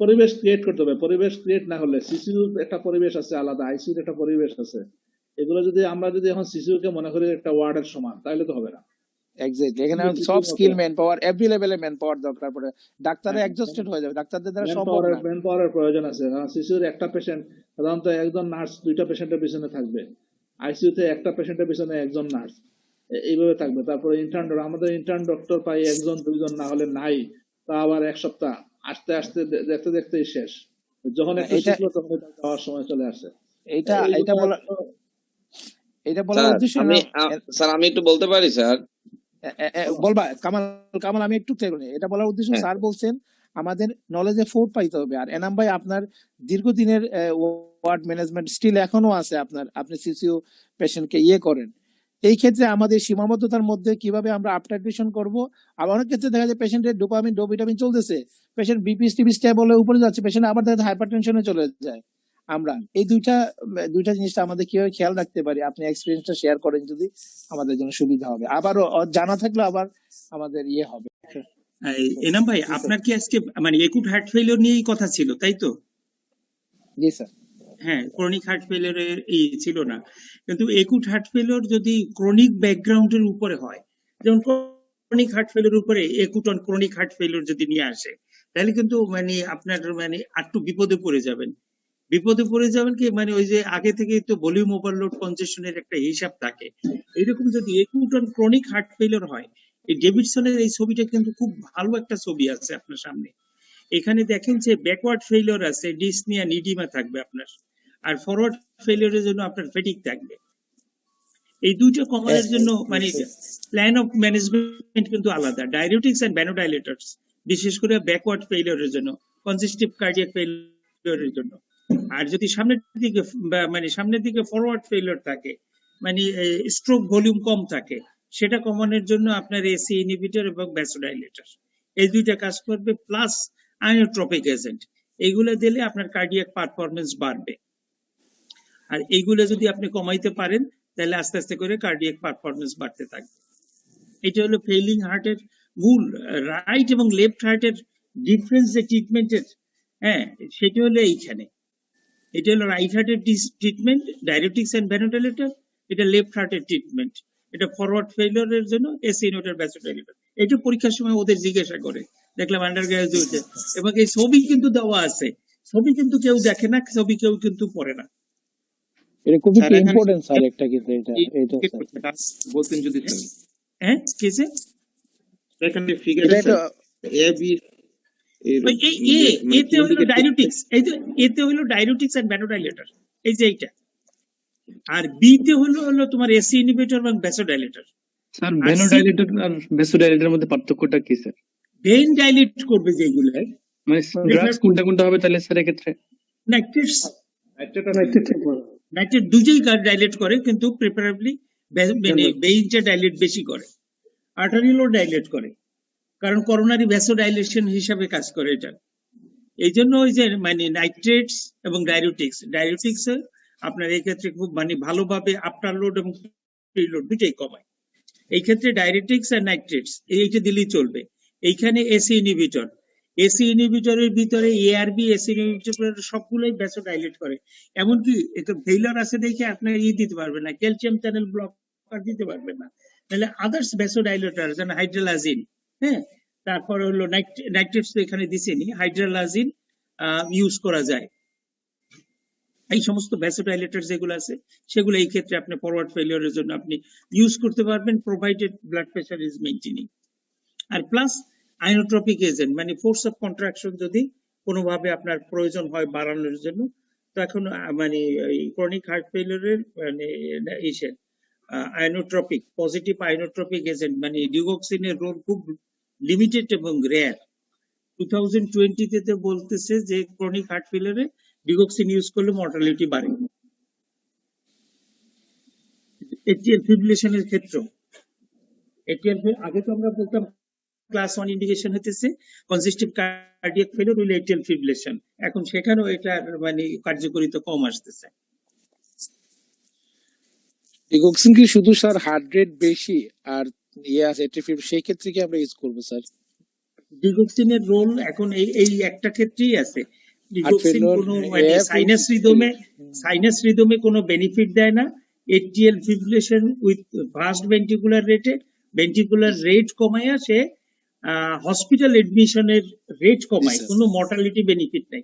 পরিবেশ ক্রিয়েট করতে হবে। পরিবেশ ক্রিয়েট না হলে, সিসিউর একটা পরিবেশ আছে আলাদা, আইসিউর একটা পরিবেশ আছে, এগুলো যদি আমরা এখন সিসিউ কে মনে করি একটা ওয়ার্ডের সমান, তাহলে তো হবে না। এক্স্যাক্টলি, এখানে সব স্কিল ম্যান পাওয়ার, এভরি লেভেলে ম্যান পাওয়ার দরকার পড়ে, ডাক্তারে এক্সস্টেড হয়ে যাবে, ডাক্তারদের দ্বারা সম্ভব না। ম্যান পাওয়ারের প্রয়োজন আছে। সিসিউর একটা পেশেন্ট সাধারণত একজন নার্স 2টা পেশেন্টের পিছনে থাকবে, আইসিইউতে একটা পেশেন্টের পিছনে একজন নার্স, এইভাবে থাকবে। তারপরে ইন্টার্ন, আমাদের ইন্টার্ন ডক্টর পাই 1-2 না হলে নাই, তা আবার 1 সপ্তাহ, আস্তে আস্তে দেখতে দেখতেই শেষ। যখন একটা শিখলো তখন যাওয়ার সময় চলে আসে। এটা বলার উদ্দেশ্য স্যার আমি একটু বলতে পারি স্যার? বলবা কামাল আমি একটু ক্লিয়ার করি। এটা বলার উদ্দেশ্য স্যার বলছেন আমাদের নলেজে ফোর্ট পাইতে হবে। আর এনাম ভাই আপনার দীর্ঘদিনের ওয়ার্ড ম্যানেজমেন্ট স্টিল এখনো আছে, আপনি সিসিউ পেশেন্টকে ইয়ে করেন। এই ক্ষেত্রে আমাদের সীমাবদ্ধতার মধ্যে কিভাবে আমরা আপটাইটেশন করব। আর অনেক ক্ষেত্রে দেখা যায় পেশেন্টের ডোপামিন, ডোভিটামিন চলতেছে, পেশেন্ট বিপি স্টেবলের উপরে যাচ্ছে, পেশেন্ট আবার দেখা যায় হাইপারটেনশনে চলে যায়। আমরা এই দুইটা জিনিসটা আমাদের কিভাবে খেয়াল রাখতে পারি, আপনি এক্সপেরিয়েন্সটা শেয়ার করেন যদি আমাদের জন্য সুবিধা হবে, আবারও জানা থাকলে আবার আমাদের ইয়ে হবে। এনাম ভাই, আপনার কি আজকে মানে একুট হার্ট ফেলিওর নিয়েই কথা ছিল, তাই তো? জি স্যার। হ্যাঁ, ক্রনিক হার্ট ফেলিওরের ছিল না, কিন্তু একুট হার্ট ফেলিওর যদি ক্রনিক ব্যাকগ্রাউন্ডের উপরে হয়, যেমন ক্রনিক হার্ট ফেলিওর উপরে acute on chronic heart failure যদি নিয়ে আসে, তাহলে কিন্তু মানে আপনার মানে একটু বিপদে পড়ে যাবেন। বিপদে পড়ে যাবেন কি, মানে ওই যে আগে থেকেই তো ভলিউম ওভারলোড কনজেশনের একটা হিসাব থাকে, এরকম যদি acute on chronic heart failure হয়, এই ডেভিডসনের এই ছবিটা কিন্তু খুব ভালো একটা ছবি আছে আপনার সামনে। এখানে দেখেন যে ব্যাকওয়ার্ড ফেলিওর আছে, ডিসনিয়া নিডিমা থাকবে আপনার, আর ফরওয়ার্ড ফেলিওরের জন্য আপনার ফেটিক থাকবে। এই দুইটা কমানোর জন্য মানে প্ল্যান অফ ম্যানেজমেন্ট কিন্তু আলাদা। ডায়রিউটিক্স এন্ড ভ্যানোডাইলেটরস বিশেষ করে ব্যাকওয়ার্ড ফেলিওরের জন্য, কনজেস্টিভ কার্ডিয়াক ফেলিওরের জন্য। আর যদি সামনের দিকে মানে সামনের দিকে ফরওয়ার্ড ফেলিওর থাকে, মানে স্ট্রোক ভলিউম কম থাকে, সেটা কমানোর জন্য আপনার এসি ইনহিবিটর এবং ভ্যাসোডাইলেটর এই দুইটা কাজ করবে, প্লাস আয়োনোট্রপিক এজেন্ট। এইগুলো দিলে আপনার কার্ডিয়াক পারফরমেন্স বাড়বে। আর এইগুলো যদি আপনি কমাইতে পারেন তাহলে আস্তে আস্তে করে কার্ডিয়াক পারফরমেন্স বাড়তে থাকবে। এটা হলো ফেইলিং হার্টের মূল। রাইট এবং লেফট হার্টের ডিফারেন্স যে ট্রিটমেন্টের, হ্যাঁ, সেটা হলো এইখানে। এটা হলো রাইট হার্টের ট্রিটমেন্ট ডায়রিউটিক্স এন্ড ভ্যানোডাইলেটর, এটা লেফট হার্টের ট্রিটমেন্ট, এটা ফরওয়ার্ড ফেলিওরের জন্য এসি ইনহিবিটর ভ্যাসোডাইলেটর। এটা পরীক্ষার সময় ওদের জিজ্ঞাসা করে, দেখলাম আন্ডার গ্রাজুয়েটে, এবং এই ছবি কিন্তু দেওয়া আছে, ছবি কিন্তু কেউ দেখে না, ছবি কেউ কিন্তু পড়ে না। এটা খুবই ইম্পর্টেন্ট স্যার, একটা কিন্তু এটা বলতেন যদি হ্যাঁ কিসে এখানে ফিগার এ বি এতে হলো ডায়রিউটিক্স, এতে হলো ডায়রিউটিক্স এন্ড ভ্যানোডাইলেটর, এই যে এইটা। আর বি তে হলো তোমার এসি ইনহিবিটর এবং ভ্যাসোডাইলেটর। স্যার ভ্যানোডাইলেটর আর ভ্যাসোডাইলেটরের মধ্যে পার্থক্যটা কি স্যার? ভেইন ডাইলেট করবে যেগুলো, মানে ড্রাগস কোনটা কোনটা হবে তাহলে স্যার এক্ষেত্রে? নাইট্রেটস, নাইট্রেট দুটোই ডাইলেট করে, কিন্তু প্রিফারেবলি মানে ভেইনটা ডাইলেট বেশি করে, আর্টারিয়ালও ডাইলেট করে, কারণ করোনারি ভ্যাসোডাইলেশন হিসাবে কাজ করে এটা। এই জন্য ওই যে মানে নাইট্রেটস এবং ডায়রিউটিক্স আপনার এই ক্ষেত্রে খুব মানে ভালোভাবে আফটার লোড এবং প্রিলোড দুটোই কমায়। এই ক্ষেত্রে ডায়রিউটিক্স আর নাইট্রেটস এইটা দিলেই চলবে। এইখানে এসি ইনহিবিটরের ভিতরে এআরবি এসি ইনহিবিটর সবগুলোই ভ্যাসোডাইলেট করে। এমনকি এটা ফেইলার আছে দেখে আপনার দিতে পারবে না, ক্যালসিয়াম চ্যানেল ব্লকার দিতে পারবে না, তাহলে আদার্স ভ্যাসোডাইলেটর যেন হাইড্রোলাজিন, হ্যাঁ, তারপর হলো নাইট্রেটস তো এখানে দিছেনি, হাইড্রোলাজিন ইউজ করা যায়। এই সমস্ত ভ্যাসোডাইলেটর যেগুলো আছে সেগুলো এই ক্ষেত্রে আপনি ফরওয়ার্ড ফেলিওরের জন্য আপনি ইউজ করতে পারবেন, provided blood pressure is maintaining. আর প্লাস আয়োনোট্রপিক এজেন্ট, মানে ফোর্স অফ কন্ট্রাকশন যদি কোনোভাবে আপনার প্রয়োজন হয় বাড়ানোর জন্য, তো এখন মানে ক্রনিক হার্ট ফেলিওরের মানে আয়োনোট্রপিক পজিটিভ আয়োনোট্রপিক এজেন্ট মানে ডিগক্সিনের রোল খুব লিমিটেড এবং রেয়ার। 2020 বলতেছে যে ক্রনিক হার্ট ফেলিওরে ডিগক্সিন ইউজ করলে মর্টালিটি বাড়ে। এটিএল ফিব্রিলেশনের ক্ষেত্রে আগে তো আমরা বলতাম ক্লাস 1 ইন্ডিকেশন হতেছে কনজেস্টিভ কার্ডিয়াক ফেলিওর হইলে এটিএল ফিব্রিলেশন, এখন সেখানেও এটা মানে কার্যকারিতা কম আসতেছে। ডিগক্সিন কি শুধু স্যার হার্ট রেট বেশি আর আছে সেই ক্ষেত্রে কি আমরা ইউজ করব স্যার? ডিগক্সিনের রোল এখন এই একটা ক্ষেত্রেই আছে। ডিগক্সিন কোনো মানে সাইনাস রিদমে কোনো বেনিফিট দেয় না। ATL fibrillation with fast ventricular rate কমায় সে হসপিটাল এডমিশনের রেট কমায়, কোনো মর্টালিটি বেনিফিট নাই।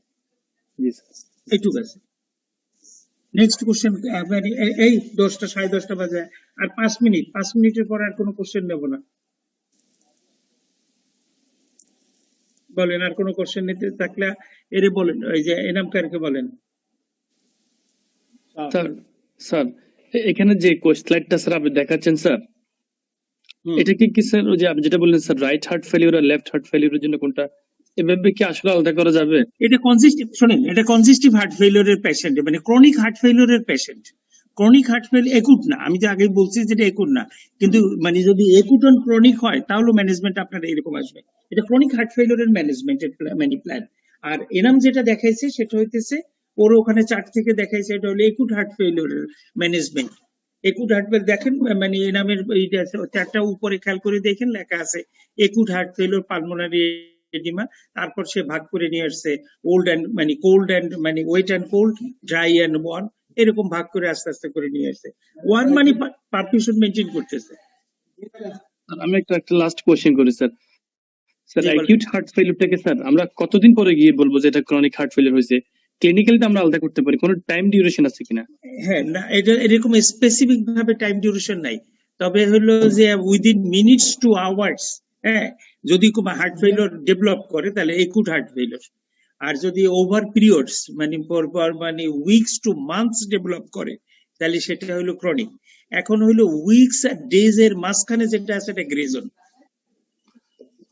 এইটুকু আছে। নেক্সট কোশ্চেন, এই 10টা 10:30 বাজে আর 5 মিনিটের পর আর কোনো কোশ্চেন নেব না। বলেন, আর কোনো কোশ্চেন নিতে থাকলে এরে বলেন, ওই যে এনাম কারকে বলেন। স্যার এখানে যে স্লাইডটা স্যার আপনি দেখাচ্ছেন স্যার, এটা কি স্যার ওই যে আপনি যেটা বললেন স্যার রাইট হার্ট ফেলিওর আর লেফট হার্ট ফেলিওরের জন্য কোনটা এভাবে কি আসলে আলাদা করা যাবে? এটা কনজেস্টিভ, শুনেন, এটা কনজেস্টিভ হার্ট ফেলিওরের পেশেন্ট, মানে ক্রনিক হার্ট ফেলিওরের patient. Chronic heart failure acute না, আমি তো আগে বলছি যেটা একুট না, কিন্তু মানে যদি একুট অন ক্রনিক হয় তাহলে ম্যানেজমেন্ট আপনার এরকম আসবে। এটা ক্রনিক হার্ট ফেলিওরের ম্যানেজমেন্টের মানে প্ল্যান। আর এনাম যেটা দেখাইছে সেটা হইতেছে ওর ওখানে চার্ট থেকে দেখাইছে, এটা হলো একুট হার্ট ফেলিওরের ম্যানেজমেন্ট। একুট হার্ট ফেলিওর দেখেন, মানে এনামের চারটা উপরে খেয়াল করে দেখেন লেখা আছে acute heart failure pulmonary oedema, তারপর সে ভাগ করে নিয়ে আসছে ওল্ড অ্যান্ড মানে কোল্ড অ্যান্ড মানে wet and cold, dry and warm, এরকম ভাগ করে আস্তে আস্তে করে নিয়ে আসছে। ওয়ান মানে পারফিউশন মেনটেন করতেছে। আমি একটা লাস্ট কোশ্চেন করি স্যার। স্যার জি, বলেন। অ্যাকিউট হার্ট ফেলিউরটাকে স্যার আমরা কতদিন পরে গিয়ে বলবো যে এটা ক্রনিক হার্ট ফেলিউর হয়েছে? ক্লিনিক্যালি তো আমরা আলাদা করতে পারি, কোনো টাইম ডিউরেশন আছে কিনা? হ্যাঁ, না এটা এরকম স্পেসিফিক ভাবে টাইম ডিউরেশন নাই, তবে হলো যে উইদিন মিনিটস টু আওয়ার্স। হ্যাঁ, যদি কোনো হার্ট ফেলিওর ডেভেলপ করে তাহলে একুট হার্ট ফেলিওর, আর যদি ওভার পিরিয়ডস মানে পর মানে উইকস টু মান্থস ডেভেলপ করে তাহলে সেটা হলো ক্রনিক। এখন হলো উইকস আর ডেজ এর মাঝখানে যেটা আছে এটা গ্রে জোন।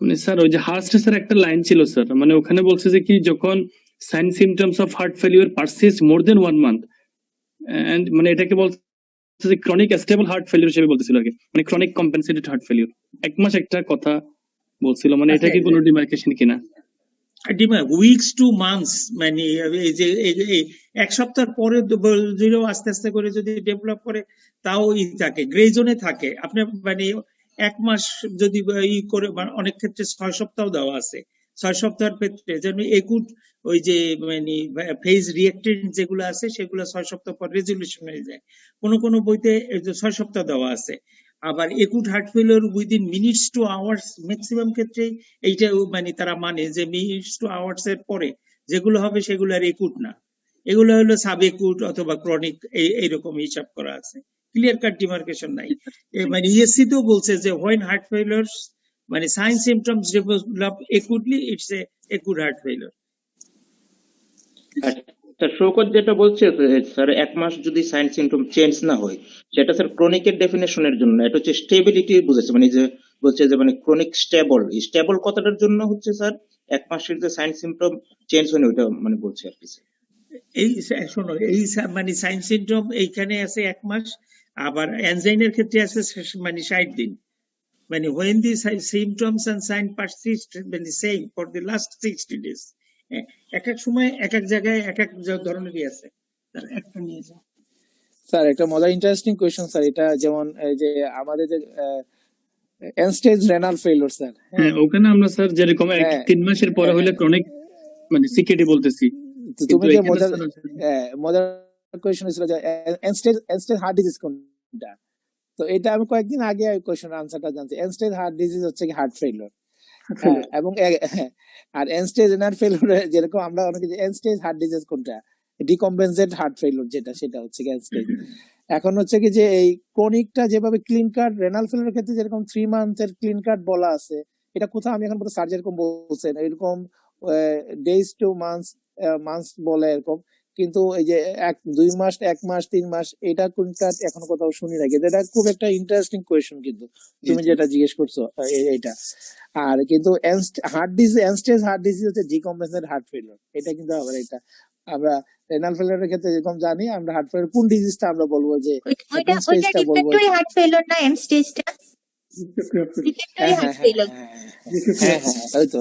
মানে স্যার ওই যে হার্স্টে স্যার একটা লাইন ছিল স্যার, মানে ওখানে বলছে যে কি যখন sign symptoms of heart failure persist more than 1 month, and মানে এটাকে বলছে যে ক্রনিক স্টেবল হার্ট ফেলিওর হিসেবে বলতেছিল আগে, মানে ক্রনিক কম্পেনসেটেড হার্ট ফেলিওর। 1 মাস একটা কথা বলছিল, মানে এটা কি কোনো ডিমার্কেশন কিনা? উইকস টু মান্থস মানে এই যে এই এক সপ্তাহ পরে দিলেও আস্তে আস্তে করে যদি ডেভেলপ করে তাও থাকে, গ্রে জোনে থাকে। আপনি মানে 1 মাস যদি ই করে, অনেক ক্ষেত্রে 6 সপ্তাহ দেওয়া আছে। 6 সপ্তাহের ক্ষেত্রে যেমন একুট ওই যে মানে ফেজ রিয়েক্টেন্ট যেগুলো আছে সেগুলো 6 সপ্তাহ পর রেজুলেশন হয়ে যায়। কোন বইতে 6 সপ্তাহ দেওয়া আছে। আবার acute heart failure within minutes to hours, maximum ক্ষেত্রে এইটা মানে তারা মানে যে মিনিটস টু আওয়ার্স এর পরে যেগুলো হবে সেগুলো আর একুট না, এগুলো হলো সাব একুট অথবা ক্রনিক, এইরকম হিসাব করা আছে। ক্লিয়ার কাট ডিমার্কেশন নাই। মানে ইএসসি তেও বলছে যে হোয়েন হার্ট ফেলিওর মানে sign symptoms develop acutely, it's a acute heart failure. Sir Shaukat যেটা বলছে স্যার 1 মাস যদি সাইন সিমটম চেঞ্জ না হয় সেটা স্যার ক্রনিকের ডেফিনেশনের জন্য, এটা হচ্ছে স্টেবিলিটি বুঝেছে, মানে যে বলছে যে মানে ক্রনিক স্টেবল কথাটার জন্য হচ্ছে স্যার 1 মাসের যে সাইন সিমটম চেঞ্জ হয়নি ওইটা মানে বলছে আর কি। এই শোনো, এই মানে সাইন সিনড্রোম এইখানে আছে 1 মাস, আবার এনজাইনের ক্ষেত্রে আছে মানে 60 দিন। মানে when the symptoms and sign persist মানে same for the last 60 days. এক এক সময় এক এক জায়গায় এক এক ধরনেরই আছে। তার একটা নিয়ে যাও স্যার একটা মজার ইন্টারেস্টিং কোয়েশ্চন স্যার, এটা যেমন এই যে আমাদের যে end stage renal failure sir, হ্যাঁ ওখানে আমরা স্যার যেরকম 3 মাসের পরে হলে ক্রনিক মানে সিকেডি বলতেছি, তুমি যে এখানে মজার কোয়েশ্চন ছিল যে এন্ড স্টেজ হার্ট ডিজিজ কোনটা, তো এটা আমি কয়েকদিন আগে কোয়েশ্চন আনসারটা জানছি। এন্ড স্টেজ হার্ট ডিজিজ হচ্ছে কি হার্ট ফেলিওর, এবং আর এন্ড স্টেজ রেনাল ফেলিওর যেরকম আমরা অনেকে এন্ড স্টেজ হার্ট ডিজিজ কোনটা, ডিকম্পেনসেট হার্ট ফেলিওর যেটা, সেটা হচ্ছে কি এন্ড স্টেজ। এখন হচ্ছে কি যে এই ক্রনিকটা যেভাবে ক্লিন কাট রেনাল ফেলিওর ক্ষেত্রে যেরকম 3 মান্থের ক্লিন কাট বলা আছে, এটা কোথাও আমি এখন পর্যন্ত সার্জন এরকম বলছেন এরকম ডেজ টু মান্থস বলে এরকম, কিন্তু এই যে 2 মাস 1 মাস 3 মাস এটা ক্লিন কাট এখনো কোথাও শুনি না। কিন্তু এটা খুব একটা ইন্টারেস্টিং কোয়েশ্চন কিন্তু তুমি যেটা জিজ্ঞেস করছো এইটা। আর কিন্তু heart disease end stage heart disease হচ্ছে ডিকম্পেনসেট হার্ট ফেলিওর, এটা কিন্তু আবার এটা আমরা রেনাল ফেলিওরের ক্ষেত্রে যেরকম জানি আমরা হার্ট ফেলিওর কোন ডিজিজটা আমরা বলবো যে ওইটা স্টেজটা বলবো রিফ্র্যাক্টরি হার্ট ফেলিওর না এন্ড স্টেজটা? Refractory heart failure. ওই তো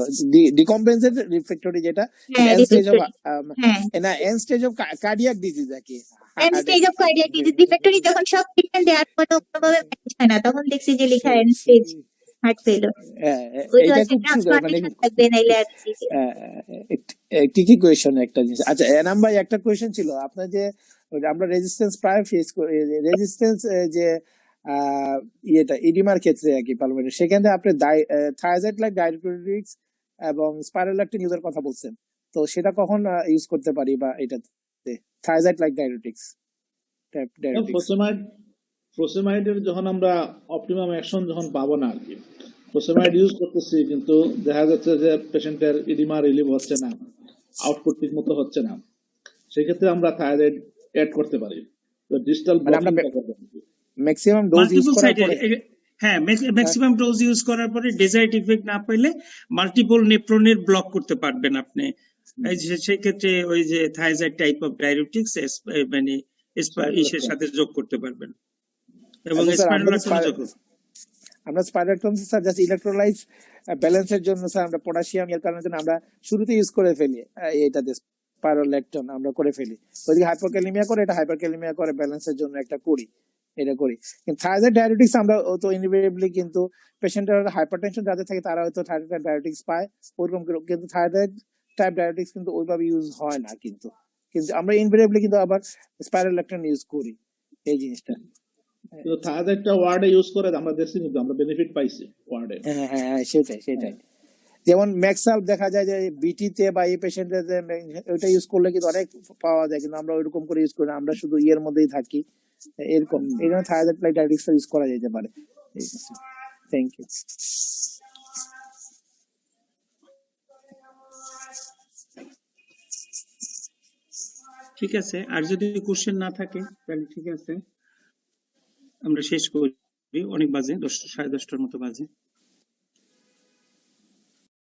ডিকম্পেনসেট রিফ্র্যাক্টরি যেটা এন্ড স্টেজ অফ না end stage of cardiac disease কি end stage of cardiac disease. Refractory যখন সব ট্রিটমেন্ট দেওয়ার পরেও কোনোভাবে ম্যানেজ হয় না, তখন দেখছি যে লেখা এন্ড স্টেজ হার্ট ফেলিওর। ওইটা এটা হচ্ছে খুব ট্রান্সপ্লান্টেশন থাকবে নাইলে আর কি কোয়েশ্চন একটা জিনিস। আচ্ছা নাম্বার একটা কোয়েশ্চন ছিল আপনার যে আমরা রেজিস্ট্যান্স প্রায় ফেস করি, রেজিস্ট্যান্স যে ইয়েটা ইডিমার ক্ষেত্রে আর কি পালমেন্ট, সেখানে আপনি থায়াজাইড লাইক ডায়াবেটিক্স এবং স্পাইরালাকটিন ইউজের কথা বলছেন, তো সেটা কখন ইউজ করতে পারি বা এটাতে থায়াজাইড লাইক ডায়াবেটিক্স ফ্রোসেমাইডের যখন আমরা অপটিমাম অ্যাকশন যখন পাবো না আর কি, ফ্রোসেমাইড ইউজ করতেছি কিন্তু দেখা যাচ্ছে যে পেশেন্টের ইডিমা রিলিভ হচ্ছে না, আউটপুট ঠিক মতো হচ্ছে না, সেক্ষেত্রে আমরা থায়াজাইড অ্যাড করতে পারি। তো ডিজিটাল ম্যাক্সিমাম ডোজ ইউজ করার পরে, হ্যাঁ ম্যাক্সিমাম ডোজ ইউজ করার পরে ডিজায়ার্ড ইফেক্ট না পেলে মাল্টিপল নেফ্রনের ব্লক করতে পারবেন আপনি। সেই ক্ষেত্রে ওই যে থায়াজাইড টাইপ অফ ডায়াবেটিক্স মানে ইসের সাথে যোগ করতে পারবেন এবং আমরা স্পাইরালাকটিন স্যার জাস্ট ইলেকট্রোলাইট ব্যালেন্সের জন্য স্যার আমরা পটাশিয়াম এর কারণে জন্য আমরা শুরুতে ইউজ করে ফেলি, এটাতে স্পাইরালাকটিন আমরা করে ফেলি। ওইদিকে হাইপোক্যালিমিয়া করে, এটা হাইপারক্যালিমিয়া করে ব্যালেন্সের জন্য একটা করি, এটা করি। কিন্তু থাইরয়েড ডায়াবেটিক্স আমরা তো ইনভেরিয়েবলি কিন্তু পেশেন্টের হাইপারটেনশন যাদের থাকে তারা হয়তো থাইরয়েড ডায়াবেটিক্স পায় ওরকম কিন্তু থাইরয়েড টাইপ ডায়াবেটিক্স কিন্তু ওইভাবে ইউজ হয় না কিন্তু কিন্তু আমরা ইনভেরিয়েবলি কিন্তু আবার স্পাইরালেক্টন ইউজ করি এই জিনিসটা। কিন্তু থাইরয়েডটা ওয়ার্ডে ইউজ করে আমরা দেখছি কিন্তু আমরা বেনিফিট পাইছি ওয়ার্ডে। হ্যাঁ হ্যাঁ হ্যাঁ, সেটাই যেমন ম্যাক্সাল দেখা যায় যে বিটিতে বা এই পেশেন্টের ওইটা ইউজ করলে কিন্তু অনেক পাওয়া যায় কিন্তু আমরা ওইরকম করে ইউজ করি না, আমরা শুধু ইয়ের মধ্যেই থাকি এরকম। এই জন্য থাইরয়েড ডায়াবেটিক্স ইউজ করা যেতে পারে। Thank you. ঠিক আছে, আর যদি কোশ্চেন না থাকে তাহলে ঠিক আছে আমরা শেষ করি, অনেক বাজে 10টা 10:30টার মতো বাজে।